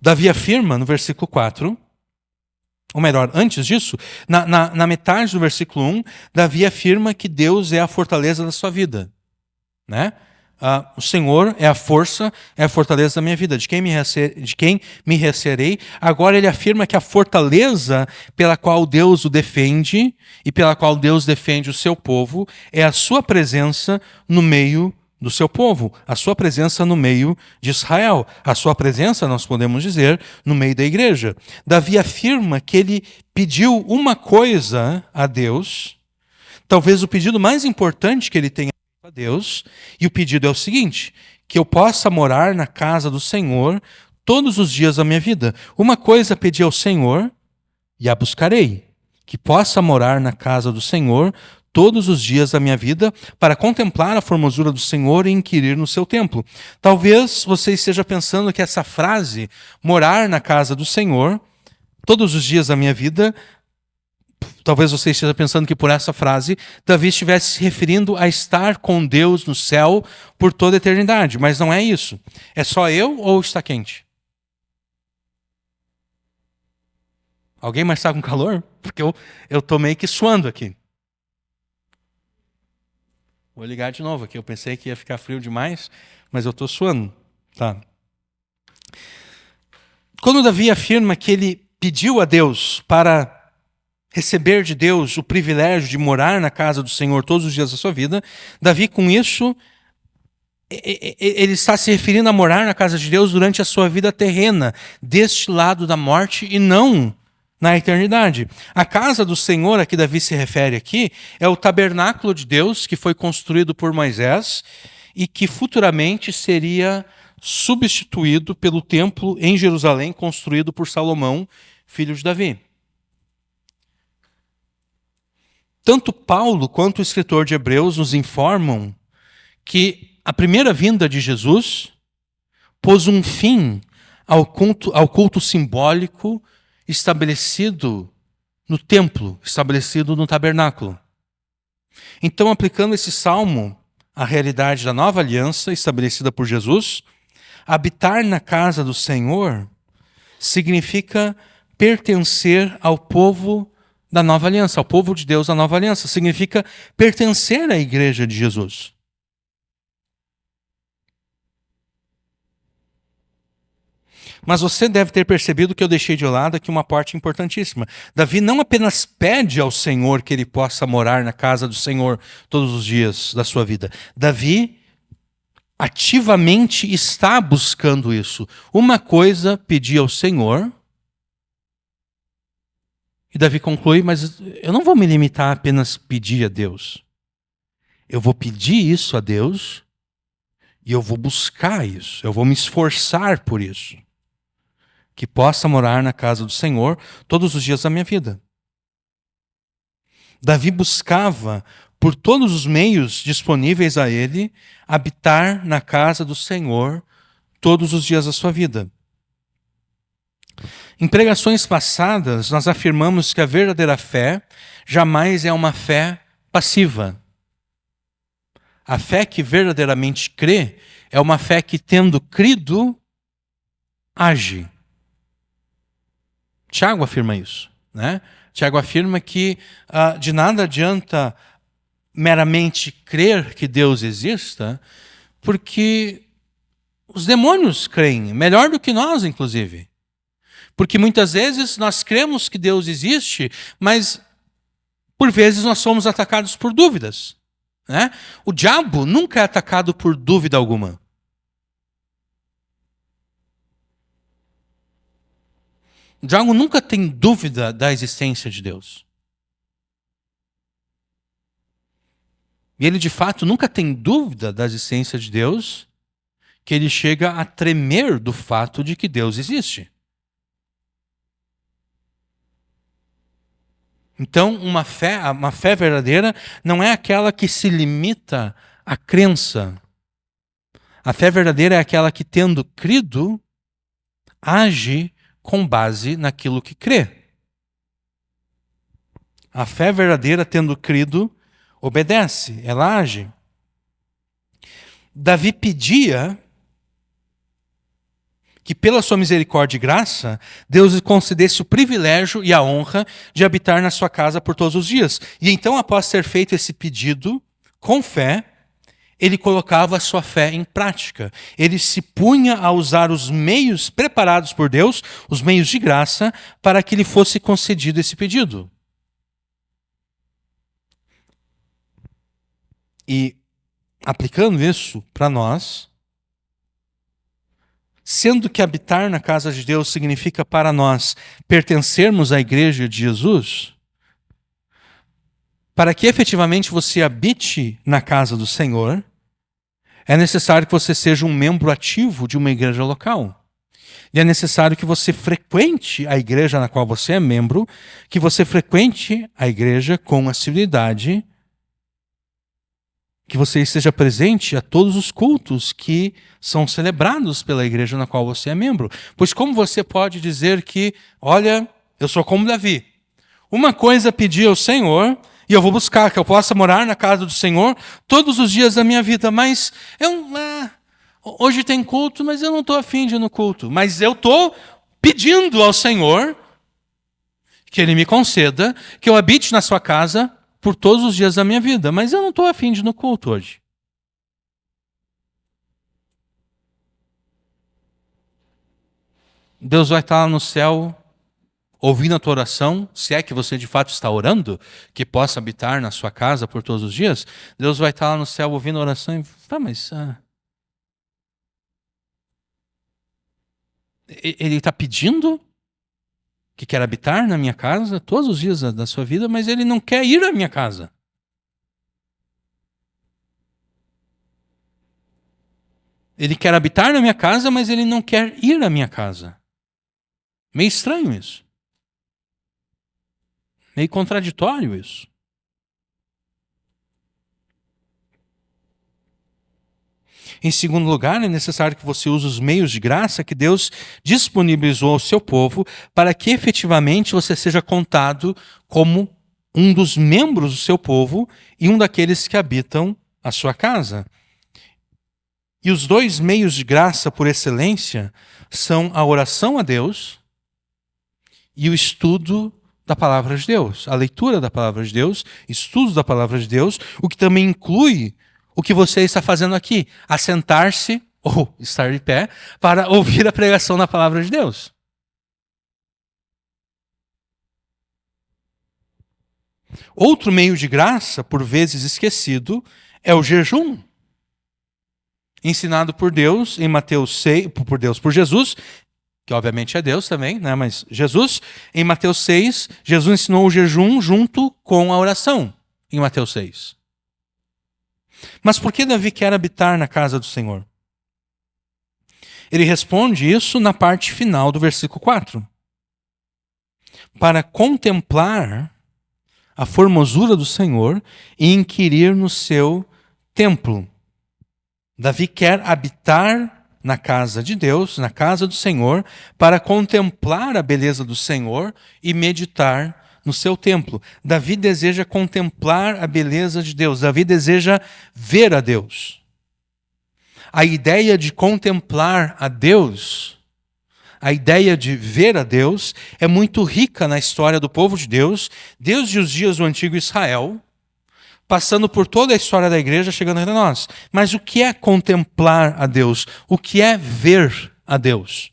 Speaker 1: Davi afirma no versículo 4, ou melhor, antes disso, na metade do versículo 1, Davi afirma que Deus é a fortaleza da sua vida. Né? O Senhor é a força, é a fortaleza da minha vida. De quem me recearei? Agora ele afirma que a fortaleza pela qual Deus o defende e pela qual Deus defende o seu povo é a sua presença no meio do seu povo, a sua presença no meio de Israel, a sua presença, nós podemos dizer, no meio da igreja. Davi afirma que ele pediu uma coisa a Deus, talvez o pedido mais importante que ele tenha a Deus, e o pedido é o seguinte: que eu possa morar na casa do Senhor todos os dias da minha vida. Uma coisa pedi ao Senhor e a buscarei, que possa morar na casa do Senhor todos os dias da minha vida, para contemplar a formosura do Senhor e inquirir no seu templo. Talvez você esteja pensando que essa frase, morar na casa do Senhor todos os dias da minha vida, talvez você esteja pensando que por essa frase, Davi estivesse se referindo a estar com Deus no céu por toda a eternidade. Mas não é isso. É só eu ou está quente? Alguém mais está com calor? Porque eu estou meio que suando aqui. Vou ligar de novo aqui. Eu pensei que ia ficar frio demais, mas eu estou suando. Tá. Quando Davi afirma que ele pediu a Deus para receber de Deus o privilégio de morar na casa do Senhor todos os dias da sua vida, Davi, com isso, ele está se referindo a morar na casa de Deus durante a sua vida terrena, deste lado da morte e não na eternidade. A casa do Senhor a que Davi se refere aqui é o tabernáculo de Deus que foi construído por Moisés e que futuramente seria substituído pelo templo em Jerusalém construído por Salomão, filho de Davi. Tanto Paulo quanto o escritor de Hebreus nos informam que a primeira vinda de Jesus pôs um fim ao culto simbólico estabelecido no templo, estabelecido no tabernáculo. Então, aplicando esse salmo à realidade da nova aliança estabelecida por Jesus, habitar na casa do Senhor significa pertencer ao povo da nova aliança, ao povo de Deus da nova aliança. Significa pertencer à igreja de Jesus. Mas você deve ter percebido que eu deixei de lado aqui uma parte importantíssima. Davi não apenas pede ao Senhor que ele possa morar na casa do Senhor todos os dias da sua vida. Davi ativamente está buscando isso. Uma coisa pedir ao Senhor, e Davi conclui, mas eu não vou me limitar a apenas pedir a Deus. Eu vou pedir isso a Deus e eu vou buscar isso. Eu vou me esforçar por isso. Que possa morar na casa do Senhor todos os dias da minha vida. Davi buscava, por todos os meios disponíveis a ele, habitar na casa do Senhor todos os dias da sua vida. Em pregações passadas, nós afirmamos que a verdadeira fé jamais é uma fé passiva. A fé que verdadeiramente crê é uma fé que, tendo crido, age. Tiago afirma isso, né? Tiago afirma que de nada adianta meramente crer que Deus exista, porque os demônios creem, melhor do que nós, inclusive. Porque muitas vezes nós cremos que Deus existe, mas por vezes nós somos atacados por dúvidas, né? O diabo nunca é atacado por dúvida alguma. O diabo nunca tem dúvida da existência de Deus. E ele, de fato, nunca tem dúvida da existência de Deus, que ele chega a tremer do fato de que Deus existe. Então, uma fé verdadeira não é aquela que se limita à crença. A fé verdadeira é aquela que, tendo crido, age com base naquilo que crê. A fé verdadeira, tendo crido, obedece, ela age. Davi pedia que, pela sua misericórdia e graça, Deus lhe concedesse o privilégio e a honra de habitar na sua casa por todos os dias. E então, após ter feito esse pedido, com fé, ele colocava a sua fé em prática. Ele se punha a usar os meios preparados por Deus, os meios de graça, para que lhe fosse concedido esse pedido. E, aplicando isso para nós, sendo que habitar na casa de Deus significa para nós pertencermos à igreja de Jesus, para que efetivamente você habite na casa do Senhor, é necessário que você seja um membro ativo de uma igreja local. E é necessário que você frequente a igreja na qual você é membro, que você frequente a igreja com assiduidade, que você esteja presente a todos os cultos que são celebrados pela igreja na qual você é membro. Pois como você pode dizer que, olha, eu sou como Davi, uma coisa pedi ao Senhor e eu vou buscar que eu possa morar na casa do Senhor todos os dias da minha vida, mas hoje tem culto, mas eu não estou afim de ir no culto. Mas eu estou pedindo ao Senhor que Ele me conceda que eu habite na sua casa por todos os dias da minha vida, mas eu não estou afim de ir no culto hoje. Deus vai estar lá no céu ouvindo a tua oração, se é que você de fato está orando, que possa habitar na sua casa por todos os dias. Deus vai estar lá no céu ouvindo a oração e mas ele está pedindo que quer habitar na minha casa todos os dias da sua vida, mas ele não quer ir à minha casa. Ele quer habitar na minha casa, mas ele não quer ir à minha casa. Meio estranho isso. Meio contraditório isso. Em segundo lugar, é necessário que você use os meios de graça que Deus disponibilizou ao seu povo para que efetivamente você seja contado como um dos membros do seu povo e um daqueles que habitam a sua casa. E os dois meios de graça por excelência são a oração a Deus e o estudo da palavra de Deus, a leitura da palavra de Deus, estudo da palavra de Deus, o que também inclui o que você está fazendo aqui, assentar-se ou estar de pé para ouvir a pregação da palavra de Deus. Outro meio de graça, por vezes esquecido, é o jejum. Ensinado por Deus em Mateus 6, por Jesus, que obviamente é Deus também, né? Mas Jesus, em Mateus 6, Jesus ensinou o jejum junto com a oração, em Mateus 6. Mas por que Davi quer habitar na casa do Senhor? Ele responde isso na parte final do versículo 4. Para contemplar a formosura do Senhor e inquirir no seu templo. Davi quer habitar na casa de Deus, na casa do Senhor, para contemplar a beleza do Senhor e meditar no seu templo. Davi deseja contemplar a beleza de Deus. Davi deseja ver a Deus. A ideia de contemplar a Deus, a ideia de ver a Deus, é muito rica na história do povo de Deus, desde os dias do antigo Israel, passando por toda a história da igreja, chegando até nós. Mas o que é contemplar a Deus? O que é ver a Deus?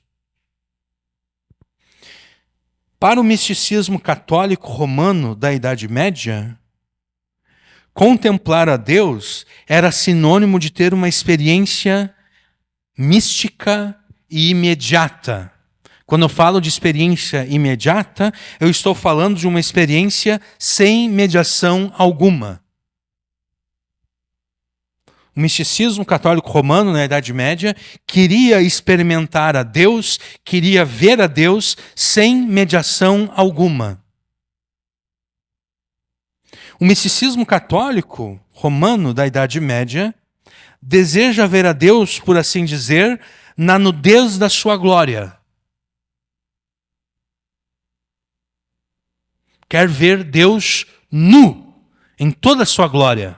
Speaker 1: Para o misticismo católico romano da Idade Média, contemplar a Deus era sinônimo de ter uma experiência mística e imediata. Quando eu falo de experiência imediata, eu estou falando de uma experiência sem mediação alguma. O misticismo católico romano na Idade Média queria experimentar a Deus, queria ver a Deus sem mediação alguma. O misticismo católico romano da Idade Média deseja ver a Deus, por assim dizer, na nudez da sua glória. Quer ver Deus nu, em toda a sua glória.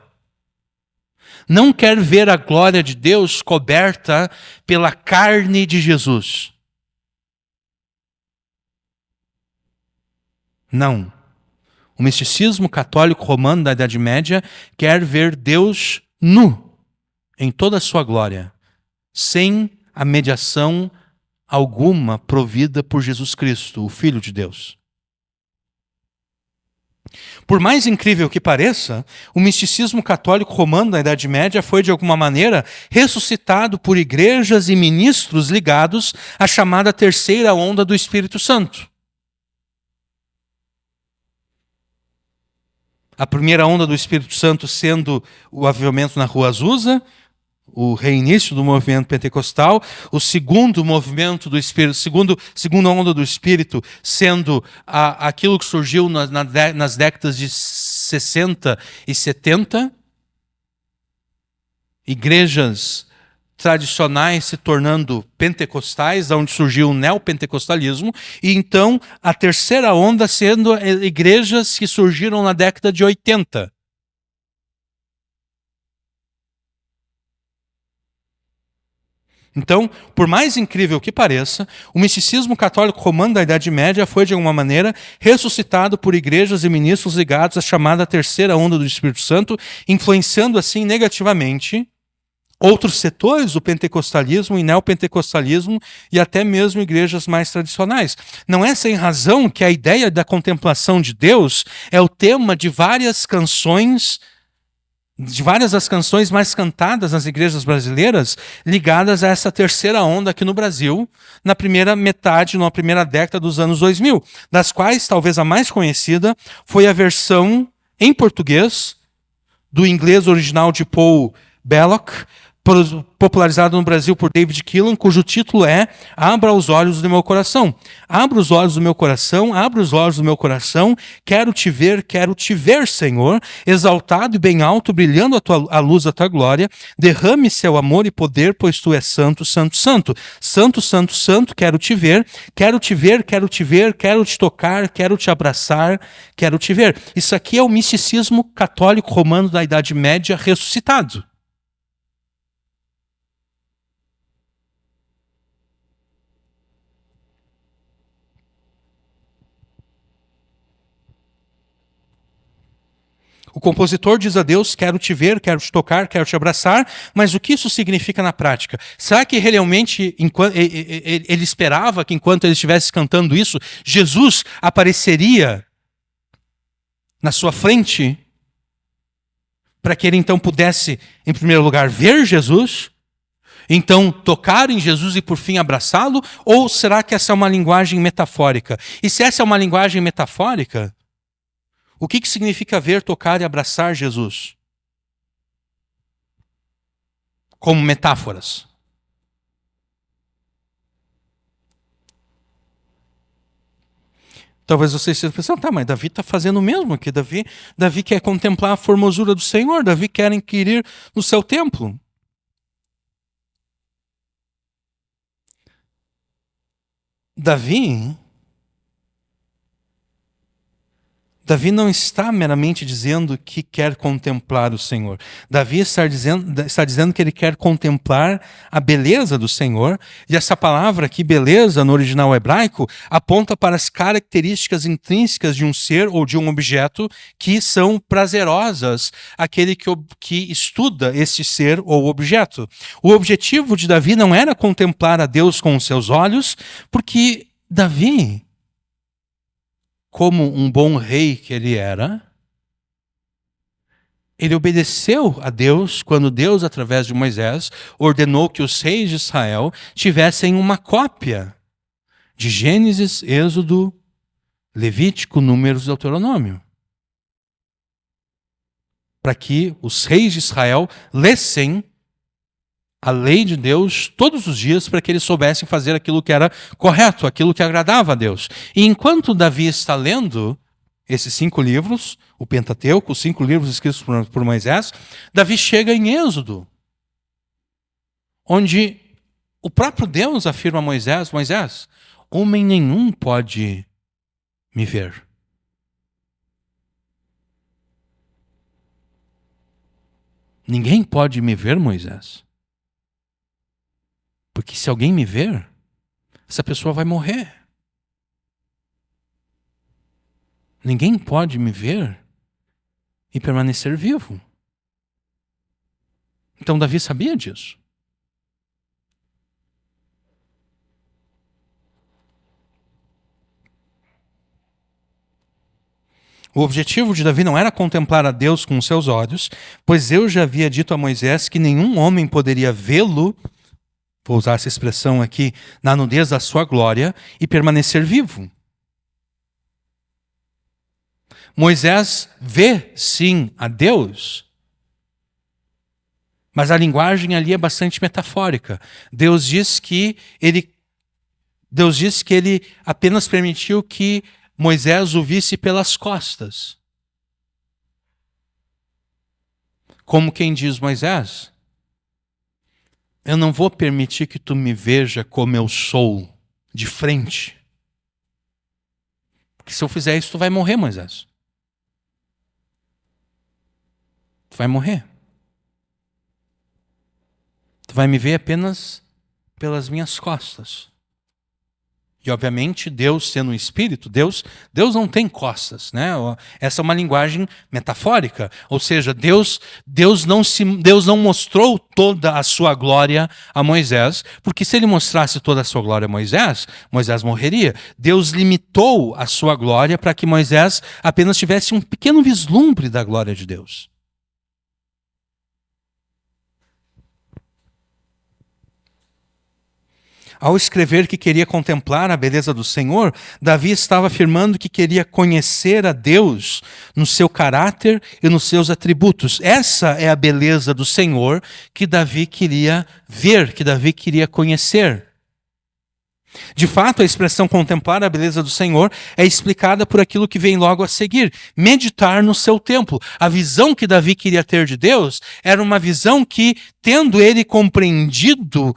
Speaker 1: Não quer ver a glória de Deus coberta pela carne de Jesus. Não. O misticismo católico romano da Idade Média quer ver Deus nu, em toda a sua glória, sem a mediação alguma provida por Jesus Cristo, o Filho de Deus. Por mais incrível que pareça, o misticismo católico romano da Idade Média foi, de alguma maneira, ressuscitado por igrejas e ministros ligados à chamada terceira onda do Espírito Santo. A primeira onda do Espírito Santo sendo o avivamento na Rua Azusa, o reinício do movimento pentecostal, o segundo movimento do Espírito, segunda onda do Espírito sendo aquilo que surgiu nas décadas de 60 e 70, igrejas tradicionais se tornando pentecostais, onde surgiu o neopentecostalismo, e então a terceira onda sendo igrejas que surgiram na década de 80. Então, por mais incrível que pareça, o misticismo católico romano da Idade Média foi, de alguma maneira, ressuscitado por igrejas e ministros ligados à chamada terceira onda do Espírito Santo, influenciando assim negativamente outros setores do pentecostalismo e neopentecostalismo e até mesmo igrejas mais tradicionais. Não é sem razão que a ideia da contemplação de Deus é o tema de várias canções, de várias das canções mais cantadas nas igrejas brasileiras, ligadas a essa terceira onda aqui no Brasil, na primeira década dos anos 2000, das quais talvez a mais conhecida foi a versão em português do inglês original de Paul Belloc, popularizado no Brasil por David Keelan, cujo título é Abra os olhos do meu coração. Abra os olhos do meu coração, abra os olhos do meu coração, quero te ver, Senhor, exaltado e bem alto, brilhando a luz da tua glória, derrame seu amor e poder, pois tu és santo, santo, santo. Santo, santo, santo, quero te ver, quero te tocar, quero te abraçar, quero te ver. Isso aqui é o misticismo católico romano da Idade Média ressuscitado. O compositor diz a Deus: quero te ver, quero te tocar, quero te abraçar, mas o que isso significa na prática? Será que realmente ele esperava que enquanto ele estivesse cantando isso, Jesus apareceria na sua frente para que ele então pudesse, em primeiro lugar, ver Jesus, então tocar em Jesus e por fim abraçá-lo? Ou será que essa é uma linguagem metafórica? E se essa é uma linguagem metafórica, o que significa ver, tocar e abraçar Jesus? Como metáforas. Talvez você esteja pensando: tá, mas Davi está fazendo o mesmo aqui. Davi quer contemplar a formosura do Senhor. Davi quer inquirir no seu templo. Davi não está meramente dizendo que quer contemplar o Senhor. Davi está dizendo que ele quer contemplar a beleza do Senhor. E essa palavra aqui, beleza, no original hebraico, aponta para as características intrínsecas de um ser ou de um objeto que são prazerosas àquele que estuda esse ser ou objeto. O objetivo de Davi não era contemplar a Deus com os seus olhos, porque Davi, como um bom rei que ele era, ele obedeceu a Deus quando Deus, através de Moisés, ordenou que os reis de Israel tivessem uma cópia de Gênesis, Êxodo, Levítico, Números e Deuteronômio. Para que os reis de Israel lessem a lei de Deus todos os dias, para que eles soubessem fazer aquilo que era correto, aquilo que agradava a Deus. E enquanto Davi está lendo esses 5 livros, o Pentateuco, os 5 livros escritos por Moisés, Davi chega em Êxodo, onde o próprio Deus afirma a Moisés: Moisés, homem nenhum pode me ver. Ninguém pode me ver, Moisés. Porque se alguém me ver, essa pessoa vai morrer. Ninguém pode me ver e permanecer vivo. Então Davi sabia disso. O objetivo de Davi não era contemplar a Deus com os seus olhos, pois Deus já havia dito a Moisés que nenhum homem poderia vê-lo, vou usar essa expressão aqui, na nudez da sua glória, e permanecer vivo. Moisés vê, sim, a Deus, mas a linguagem ali é bastante metafórica. Deus diz que ele apenas permitiu que Moisés o visse pelas costas. Como quem diz: Moisés, eu não vou permitir que tu me veja como eu sou, de frente. Porque se eu fizer isso, tu vai morrer, Moisés. Tu vai morrer. Tu vai me ver apenas pelas minhas costas. E obviamente Deus, sendo um espírito, Deus não tem costas, né? Essa é uma linguagem metafórica, ou seja, Deus não mostrou toda a sua glória a Moisés, porque se ele mostrasse toda a sua glória a Moisés, Moisés morreria. Deus limitou a sua glória para que Moisés apenas tivesse um pequeno vislumbre da glória de Deus. Ao escrever que queria contemplar a beleza do Senhor, Davi estava afirmando que queria conhecer a Deus no seu caráter e nos seus atributos. Essa é a beleza do Senhor que Davi queria ver, que Davi queria conhecer. De fato, a expressão contemplar a beleza do Senhor é explicada por aquilo que vem logo a seguir: meditar no seu templo. A visão que Davi queria ter de Deus era uma visão que, tendo ele compreendido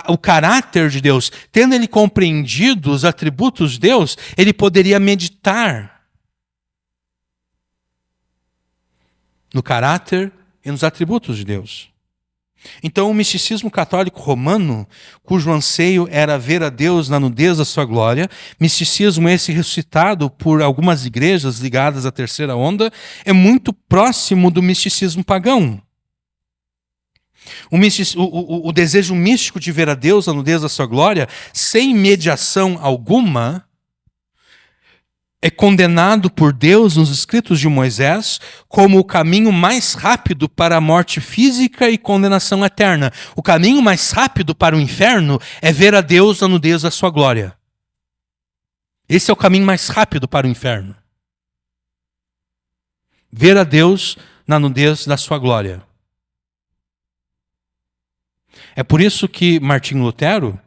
Speaker 1: o caráter de Deus, tendo ele compreendido os atributos de Deus, ele poderia meditar no caráter e nos atributos de Deus. Então, o misticismo católico romano, cujo anseio era ver a Deus na nudez da sua glória, misticismo esse ressuscitado por algumas igrejas ligadas à terceira onda, é muito próximo do misticismo pagão. O desejo místico de ver a Deus na nudez da sua glória, sem mediação alguma, é condenado por Deus nos escritos de Moisés como o caminho mais rápido para a morte física e condenação eterna. O caminho mais rápido para o inferno é ver a Deus na nudez da sua glória. Esse é o caminho mais rápido para o inferno. Ver a Deus na nudez da sua glória. É por isso que Martinho Lutero,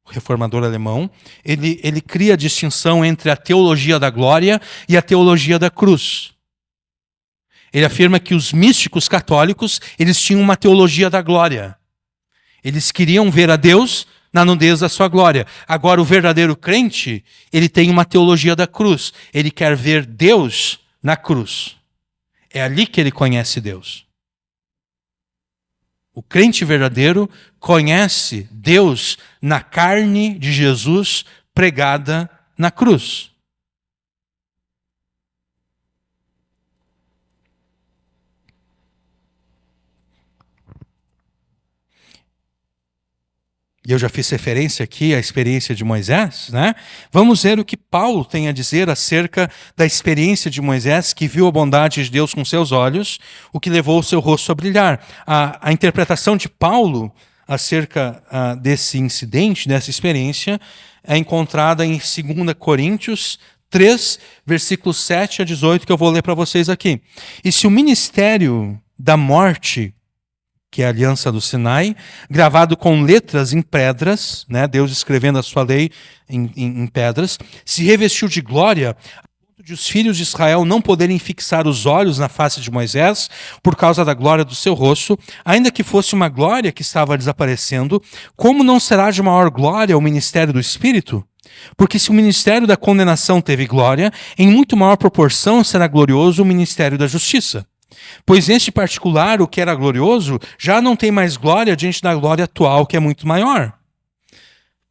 Speaker 1: reformador alemão, ele cria a distinção entre a teologia da glória e a teologia da cruz. Ele afirma que os místicos católicos, eles tinham uma teologia da glória. Eles queriam ver a Deus na nudez da sua glória. Agora, o verdadeiro crente, ele tem uma teologia da cruz. Ele quer ver Deus na cruz. É ali que ele conhece Deus. O crente verdadeiro conhece Deus na carne de Jesus pregada na cruz. E eu já fiz referência aqui à experiência de Moisés, né? Vamos ver o que Paulo tem a dizer acerca da experiência de Moisés, que viu a bondade de Deus com seus olhos, o que levou o seu rosto a brilhar. A interpretação de Paulo acerca desse incidente, dessa experiência, é encontrada em 2 Coríntios 3, versículos 7 a 18, que eu vou ler para vocês aqui. E se o ministério da morte, que é a aliança do Sinai, gravado com letras em pedras, né, Deus escrevendo a sua lei em pedras, se revestiu de glória, a ponto de os filhos de Israel não poderem fixar os olhos na face de Moisés, por causa da glória do seu rosto, ainda que fosse uma glória que estava desaparecendo, como não será de maior glória o ministério do Espírito? Porque se o ministério da condenação teve glória, em muito maior proporção será glorioso o ministério da justiça. Pois neste particular, o que era glorioso, já não tem mais glória diante da glória atual, que é muito maior.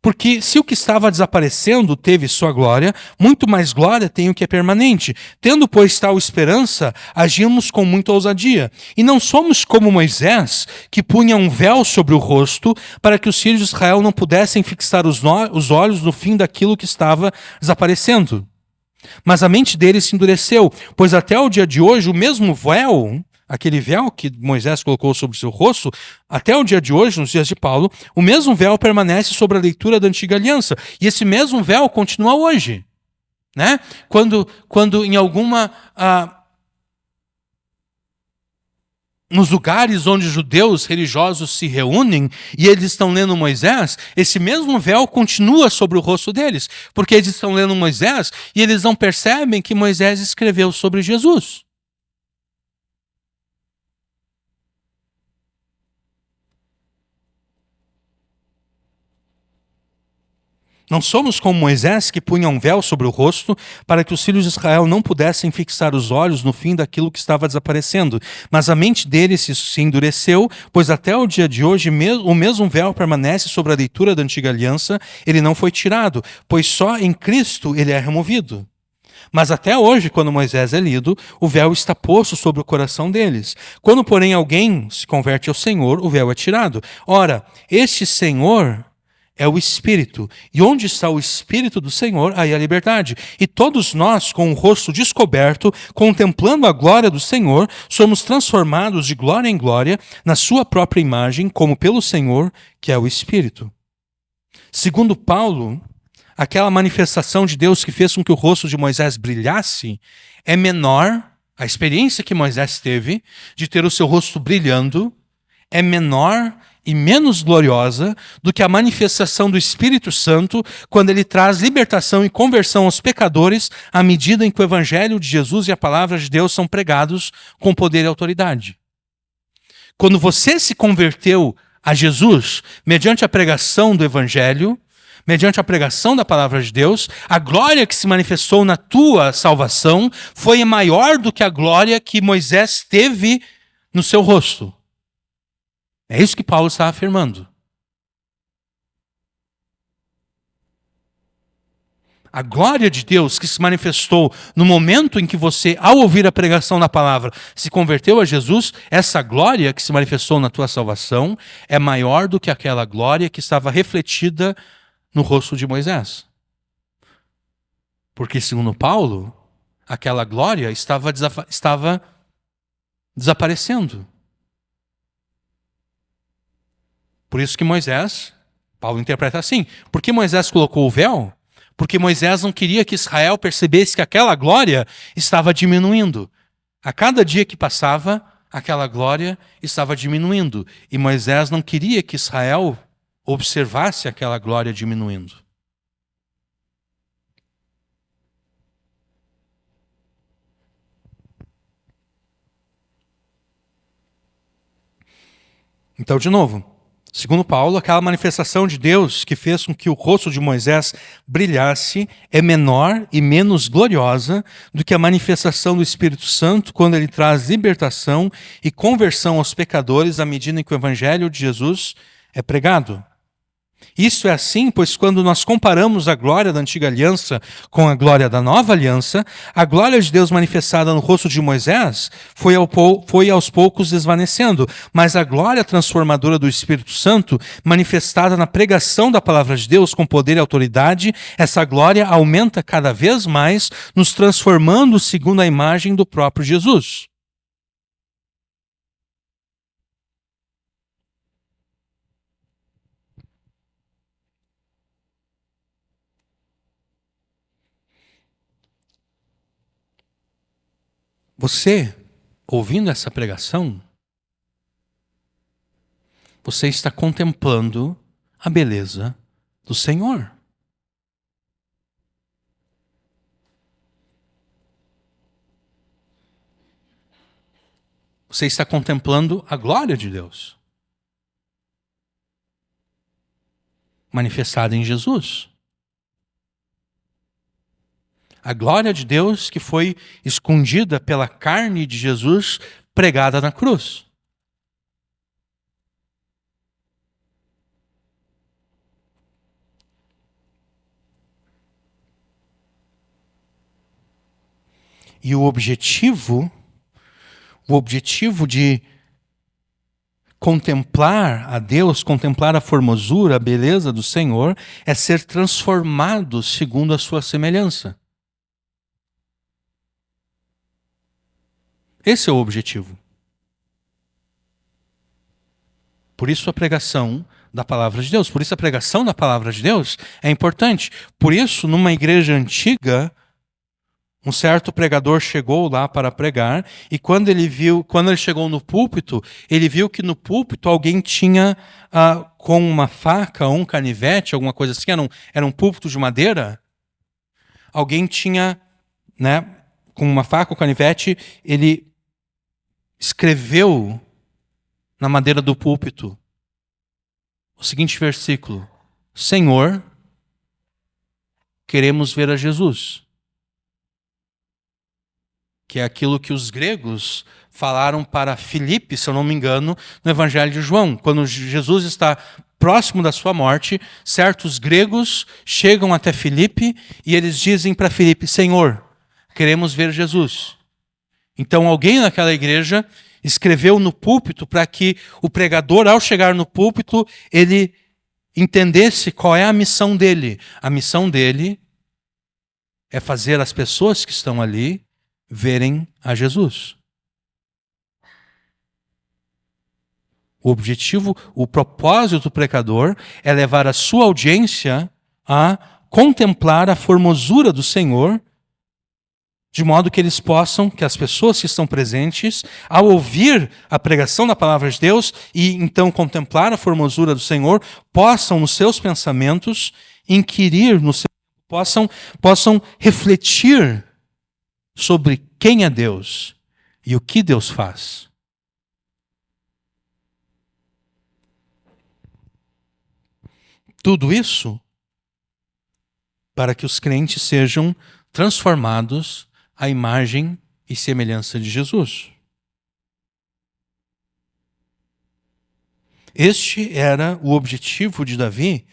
Speaker 1: Porque se o que estava desaparecendo teve sua glória, muito mais glória tem o que é permanente. Tendo, pois, tal esperança, agimos com muita ousadia. E não somos como Moisés, que punha um véu sobre o rosto, para que os filhos de Israel não pudessem fixar os olhos no fim daquilo que estava desaparecendo. Mas a mente deles se endureceu, pois até o dia de hoje o mesmo véu, aquele véu que Moisés colocou sobre o seu rosto, até o dia de hoje, nos dias de Paulo, o mesmo véu permanece sobre a leitura da antiga aliança. E esse mesmo véu continua hoje. Né? Quando em alguma... nos lugares onde judeus religiosos se reúnem e eles estão lendo Moisés, esse mesmo véu continua sobre o rosto deles, porque eles estão lendo Moisés e eles não percebem que Moisés escreveu sobre Jesus. Não somos como Moisés, que punha um véu sobre o rosto, para que os filhos de Israel não pudessem fixar os olhos no fim daquilo que estava desaparecendo. Mas a mente deles se endureceu, pois até o dia de hoje o mesmo véu permanece sobre a leitura da antiga aliança, ele não foi tirado, pois só em Cristo ele é removido. Mas até hoje, quando Moisés é lido, o véu está posto sobre o coração deles. Quando, porém, alguém se converte ao Senhor, o véu é tirado. Ora, este Senhor é o Espírito. E onde está o Espírito do Senhor, aí a liberdade. E todos nós, com o rosto descoberto, contemplando a glória do Senhor, somos transformados de glória em glória, na sua própria imagem, como pelo Senhor, que é o Espírito. Segundo Paulo, aquela manifestação de Deus que fez com que o rosto de Moisés brilhasse, é menor, a experiência que Moisés teve de ter o seu rosto brilhando, é menor e menos gloriosa do que a manifestação do Espírito Santo quando ele traz libertação e conversão aos pecadores à medida em que o Evangelho de Jesus e a palavra de Deus são pregados com poder e autoridade. Quando você se converteu a Jesus mediante a pregação do Evangelho, mediante a pregação da palavra de Deus, a glória que se manifestou na tua salvação foi maior do que a glória que Moisés teve no seu rosto. É isso que Paulo está afirmando. A glória de Deus que se manifestou no momento em que você, ao ouvir a pregação da palavra, se converteu a Jesus, essa glória que se manifestou na tua salvação é maior do que aquela glória que estava refletida no rosto de Moisés. Porque, segundo Paulo, aquela glória estava desaparecendo. Por isso que Moisés, Paulo interpreta assim, por que Moisés colocou o véu? Porque Moisés não queria que Israel percebesse que aquela glória estava diminuindo. A cada dia que passava, aquela glória estava diminuindo. E Moisés não queria que Israel observasse aquela glória diminuindo. Então, de novo, segundo Paulo, aquela manifestação de Deus que fez com que o rosto de Moisés brilhasse é menor e menos gloriosa do que a manifestação do Espírito Santo quando ele traz libertação e conversão aos pecadores à medida em que o Evangelho de Jesus é pregado. Isso é assim, pois quando nós comparamos a glória da antiga aliança com a glória da nova aliança, a glória de Deus manifestada no rosto de Moisés foi aos poucos desvanecendo, mas a glória transformadora do Espírito Santo, manifestada na pregação da palavra de Deus com poder e autoridade, essa glória aumenta cada vez mais, nos transformando segundo a imagem do próprio Jesus. Você, ouvindo essa pregação, você está contemplando a beleza do Senhor. Você está contemplando a glória de Deus, manifestada em Jesus. A glória de Deus que foi escondida pela carne de Jesus pregada na cruz. E o objetivo de contemplar a Deus, contemplar a formosura, a beleza do Senhor, é ser transformado segundo a sua semelhança. Esse é o objetivo. Por isso a pregação da palavra de Deus. Por isso a pregação da palavra de Deus é importante. Por isso, numa igreja antiga, um certo pregador chegou lá para pregar e quando ele chegou no púlpito, ele viu que no púlpito alguém tinha com uma faca ou um canivete, alguma coisa assim, era um púlpito de madeira. Alguém tinha, com uma faca ou canivete, ele escreveu na madeira do púlpito o seguinte versículo: Senhor, queremos ver a Jesus. Que é aquilo que os gregos falaram para Filipe, se eu não me engano, no Evangelho de João. Quando Jesus está próximo da sua morte, certos gregos chegam até Filipe e eles dizem para Filipe: Senhor, queremos ver Jesus. Então alguém naquela igreja escreveu no púlpito para que o pregador, ao chegar no púlpito, ele entendesse qual é a missão dele. A missão dele é fazer as pessoas que estão ali verem a Jesus. O objetivo, o propósito do pregador é levar a sua audiência a contemplar a formosura do Senhor, de modo que eles possam, que as pessoas que estão presentes, ao ouvir a pregação da palavra de Deus e então contemplar a formosura do Senhor, possam nos seus pensamentos inquirir, possam refletir sobre quem é Deus e o que Deus faz. Tudo isso para que os crentes sejam transformados à imagem e semelhança de Jesus. Este era o objetivo de Davi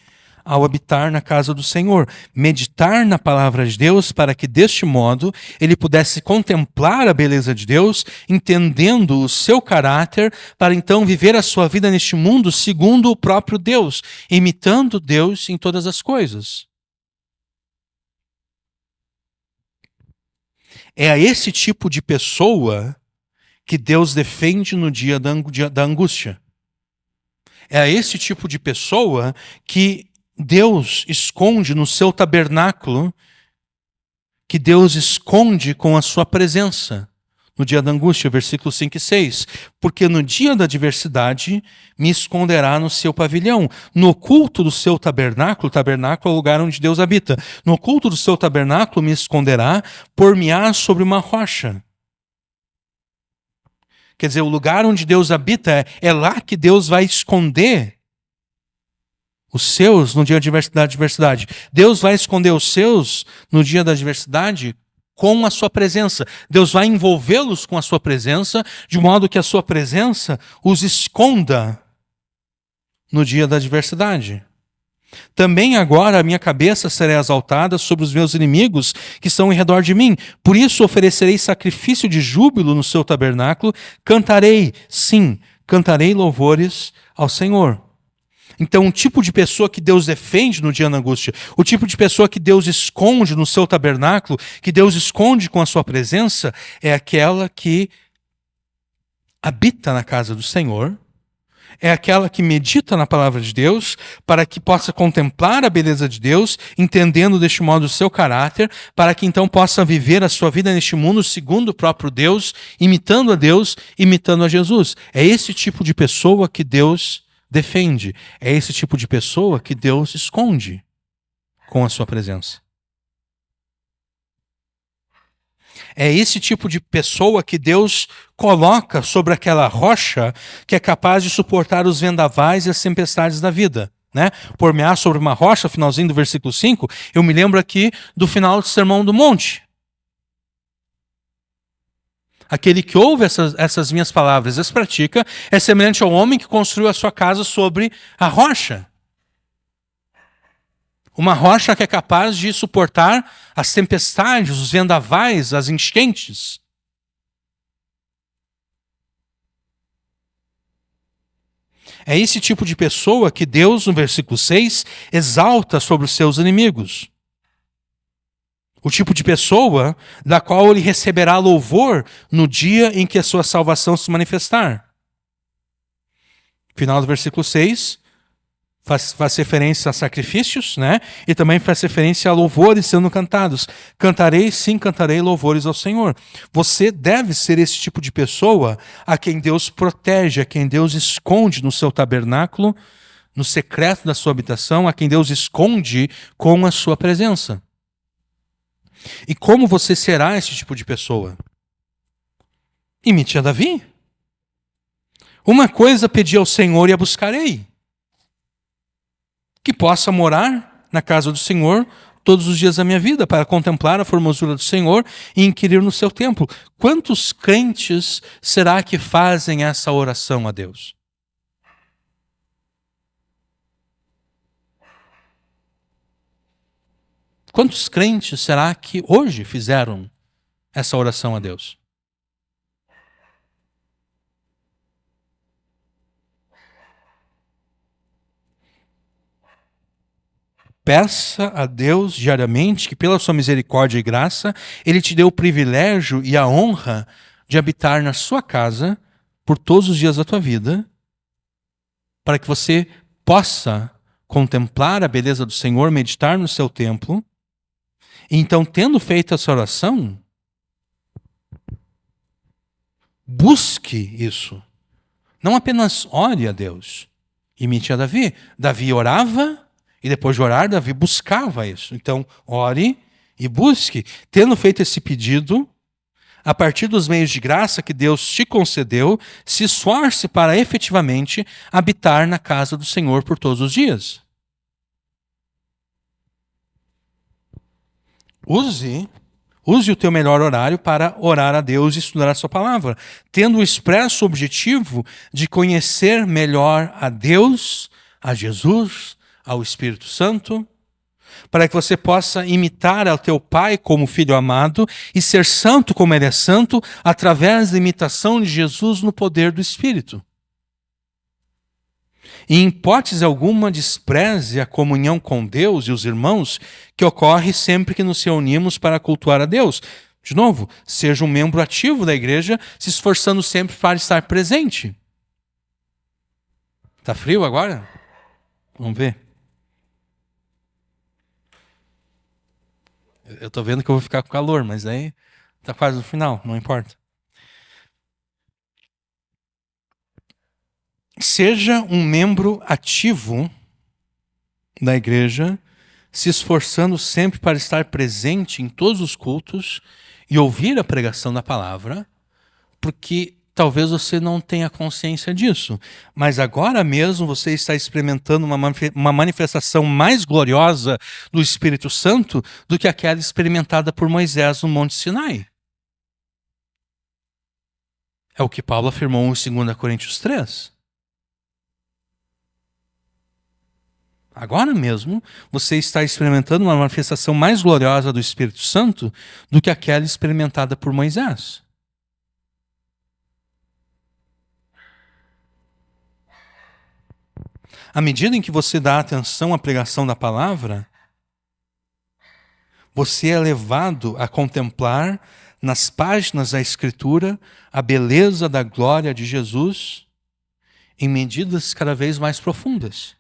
Speaker 1: ao habitar na casa do Senhor, meditar na palavra de Deus para que deste modo ele pudesse contemplar a beleza de Deus, entendendo o seu caráter, para então viver a sua vida neste mundo segundo o próprio Deus, imitando Deus em todas as coisas. É a esse tipo de pessoa que Deus defende no dia da angústia. É a esse tipo de pessoa que Deus esconde no seu tabernáculo, que Deus esconde com a sua presença. No dia da angústia, versículos 5 e 6. Porque no dia da adversidade me esconderá no seu pavilhão. No oculto do seu tabernáculo, tabernáculo é o lugar onde Deus habita. No oculto do seu tabernáculo me esconderá, por-me-á sobre uma rocha. Quer dizer, o lugar onde Deus habita, é lá que Deus vai esconder os seus no dia da adversidade. Deus vai esconder os seus no dia da adversidade com a sua presença. Deus vai envolvê-los com a sua presença, de modo que a sua presença os esconda no dia da adversidade. Também agora a minha cabeça será exaltada sobre os meus inimigos que estão em redor de mim. Por isso oferecerei sacrifício de júbilo no seu tabernáculo. Cantarei, sim, cantarei louvores ao Senhor. Então, o tipo de pessoa que Deus defende no dia da angústia, o tipo de pessoa que Deus esconde no seu tabernáculo, que Deus esconde com a sua presença, é aquela que habita na casa do Senhor, é aquela que medita na palavra de Deus, para que possa contemplar a beleza de Deus, entendendo deste modo o seu caráter, para que então possa viver a sua vida neste mundo segundo o próprio Deus, imitando a Deus, imitando a Jesus. É esse tipo de pessoa que Deus defende. É esse tipo de pessoa que Deus esconde com a sua presença. É esse tipo de pessoa que Deus coloca sobre aquela rocha que é capaz de suportar os vendavais e as tempestades da vida. Né? Por-me-á sobre uma rocha, finalzinho do versículo 5, eu me lembro aqui do final do Sermão do Monte. Aquele que ouve essas minhas palavras e as pratica é semelhante ao homem que construiu a sua casa sobre a rocha. Uma rocha que é capaz de suportar as tempestades, os vendavais, as enchentes. É esse tipo de pessoa que Deus, no versículo 6, exalta sobre os seus inimigos. O tipo de pessoa da qual ele receberá louvor no dia em que a sua salvação se manifestar. Final do versículo 6 faz referência a sacrifícios, né? E também faz referência a louvores sendo cantados. Cantarei, sim, cantarei louvores ao Senhor. Você deve ser esse tipo de pessoa a quem Deus protege, a quem Deus esconde no seu tabernáculo, no secreto da sua habitação, a quem Deus esconde com a sua presença. E como você será esse tipo de pessoa? Imite a Davi. Uma coisa pedi ao Senhor e a buscarei: que possa morar na casa do Senhor todos os dias da minha vida, para contemplar a formosura do Senhor e inquirir no seu templo. Quantos crentes será que fazem essa oração a Deus? Quantos crentes será que hoje fizeram essa oração a Deus? Peça a Deus diariamente que, pela sua misericórdia e graça, Ele te dê o privilégio e a honra de habitar na sua casa por todos os dias da tua vida, para que você possa contemplar a beleza do Senhor, meditar no seu templo. E então, tendo feito essa oração, busque isso. Não apenas ore a Deus. Imite a Davi. Davi orava e depois de orar, Davi buscava isso. Então, ore e busque. Tendo feito esse pedido, a partir dos meios de graça que Deus te concedeu, se esforce para efetivamente habitar na casa do Senhor por todos os dias. Use Use o teu melhor horário para orar a Deus e estudar a sua palavra, tendo o expresso objetivo de conhecer melhor a Deus, a Jesus, ao Espírito Santo, para que você possa imitar ao teu Pai como filho amado e ser santo como ele é santo, através da imitação de Jesus no poder do Espírito. E em hipótese alguma despreze a comunhão com Deus e os irmãos que ocorre sempre que nos reunimos para cultuar a Deus. De novo, seja um membro ativo da igreja, se esforçando sempre para estar presente. Tá frio agora? Vamos ver. Eu tô vendo que eu vou ficar com calor, mas aí tá quase no final, não importa. Seja um membro ativo da igreja, se esforçando sempre para estar presente em todos os cultos e ouvir a pregação da palavra, porque talvez você não tenha consciência disso, mas agora mesmo você está experimentando uma manifestação mais gloriosa do Espírito Santo do que aquela experimentada por Moisés no Monte Sinai. É o que Paulo afirmou em 2 Coríntios 3. Agora mesmo, você está experimentando uma manifestação mais gloriosa do Espírito Santo do que aquela experimentada por Moisés. À medida em que você dá atenção à pregação da palavra, você é levado a contemplar nas páginas da Escritura a beleza da glória de Jesus em medidas cada vez mais profundas.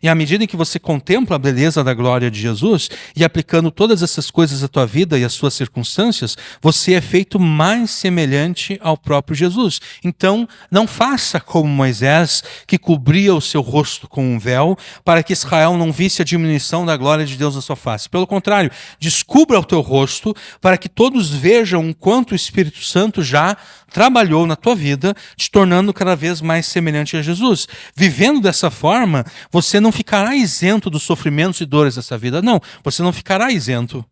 Speaker 1: E à medida em que você contempla a beleza da glória de Jesus e aplicando todas essas coisas à tua vida e às suas circunstâncias, você é feito mais semelhante ao próprio Jesus. Então, não faça como Moisés, que cobria o seu rosto com um véu, para que Israel não visse a diminuição da glória de Deus na sua face. Pelo contrário, descubra o teu rosto para que todos vejam o quanto o Espírito Santo já trabalhou na tua vida, te tornando cada vez mais semelhante a Jesus. Vivendo dessa forma, você não ficará isento dos sofrimentos e dores dessa vida. Não, você não ficará isento.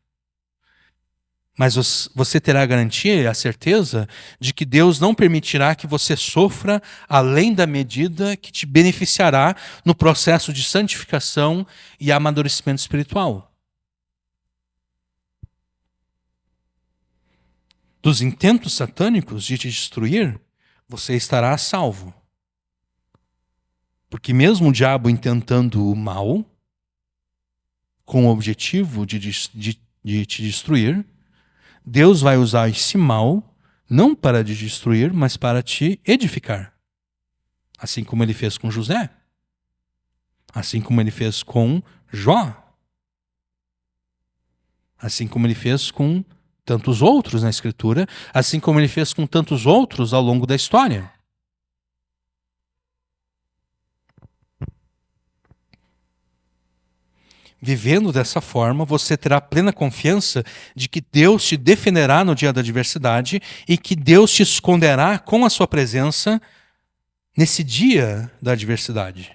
Speaker 1: Mas você terá a garantia e a certeza de que Deus não permitirá que você sofra além da medida que te beneficiará no processo de santificação e amadurecimento espiritual. Dos intentos satânicos de te destruir, você estará a salvo. Porque mesmo o diabo intentando o mal, com o objetivo de te destruir, Deus vai usar esse mal não para te destruir, mas para te edificar. Assim como ele fez com José. Assim como ele fez com Jó. Assim como ele fez com tantos outros na Escritura, assim como ele fez com tantos outros ao longo da história. Vivendo dessa forma, você terá plena confiança de que Deus te defenderá no dia da adversidade e que Deus te esconderá com a sua presença nesse dia da adversidade.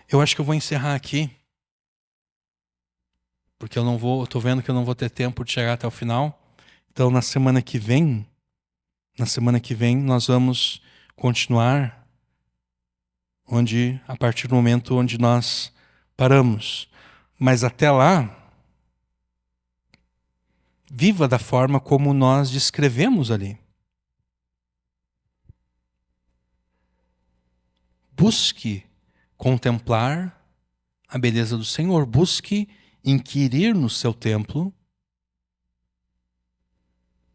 Speaker 1: Eu acho que eu vou encerrar aqui, porque estou vendo que eu não vou ter tempo de chegar até o final. Então, na semana que vem, nós vamos continuar a partir do momento onde nós paramos. Mas até lá, viva da forma como nós descrevemos ali. Busque contemplar a beleza do Senhor. Busque inquirir no seu templo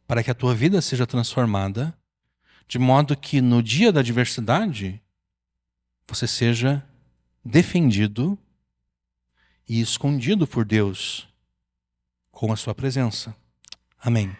Speaker 1: para que a tua vida seja transformada, de modo que no dia da adversidade você seja defendido e escondido por Deus com a sua presença. Amém.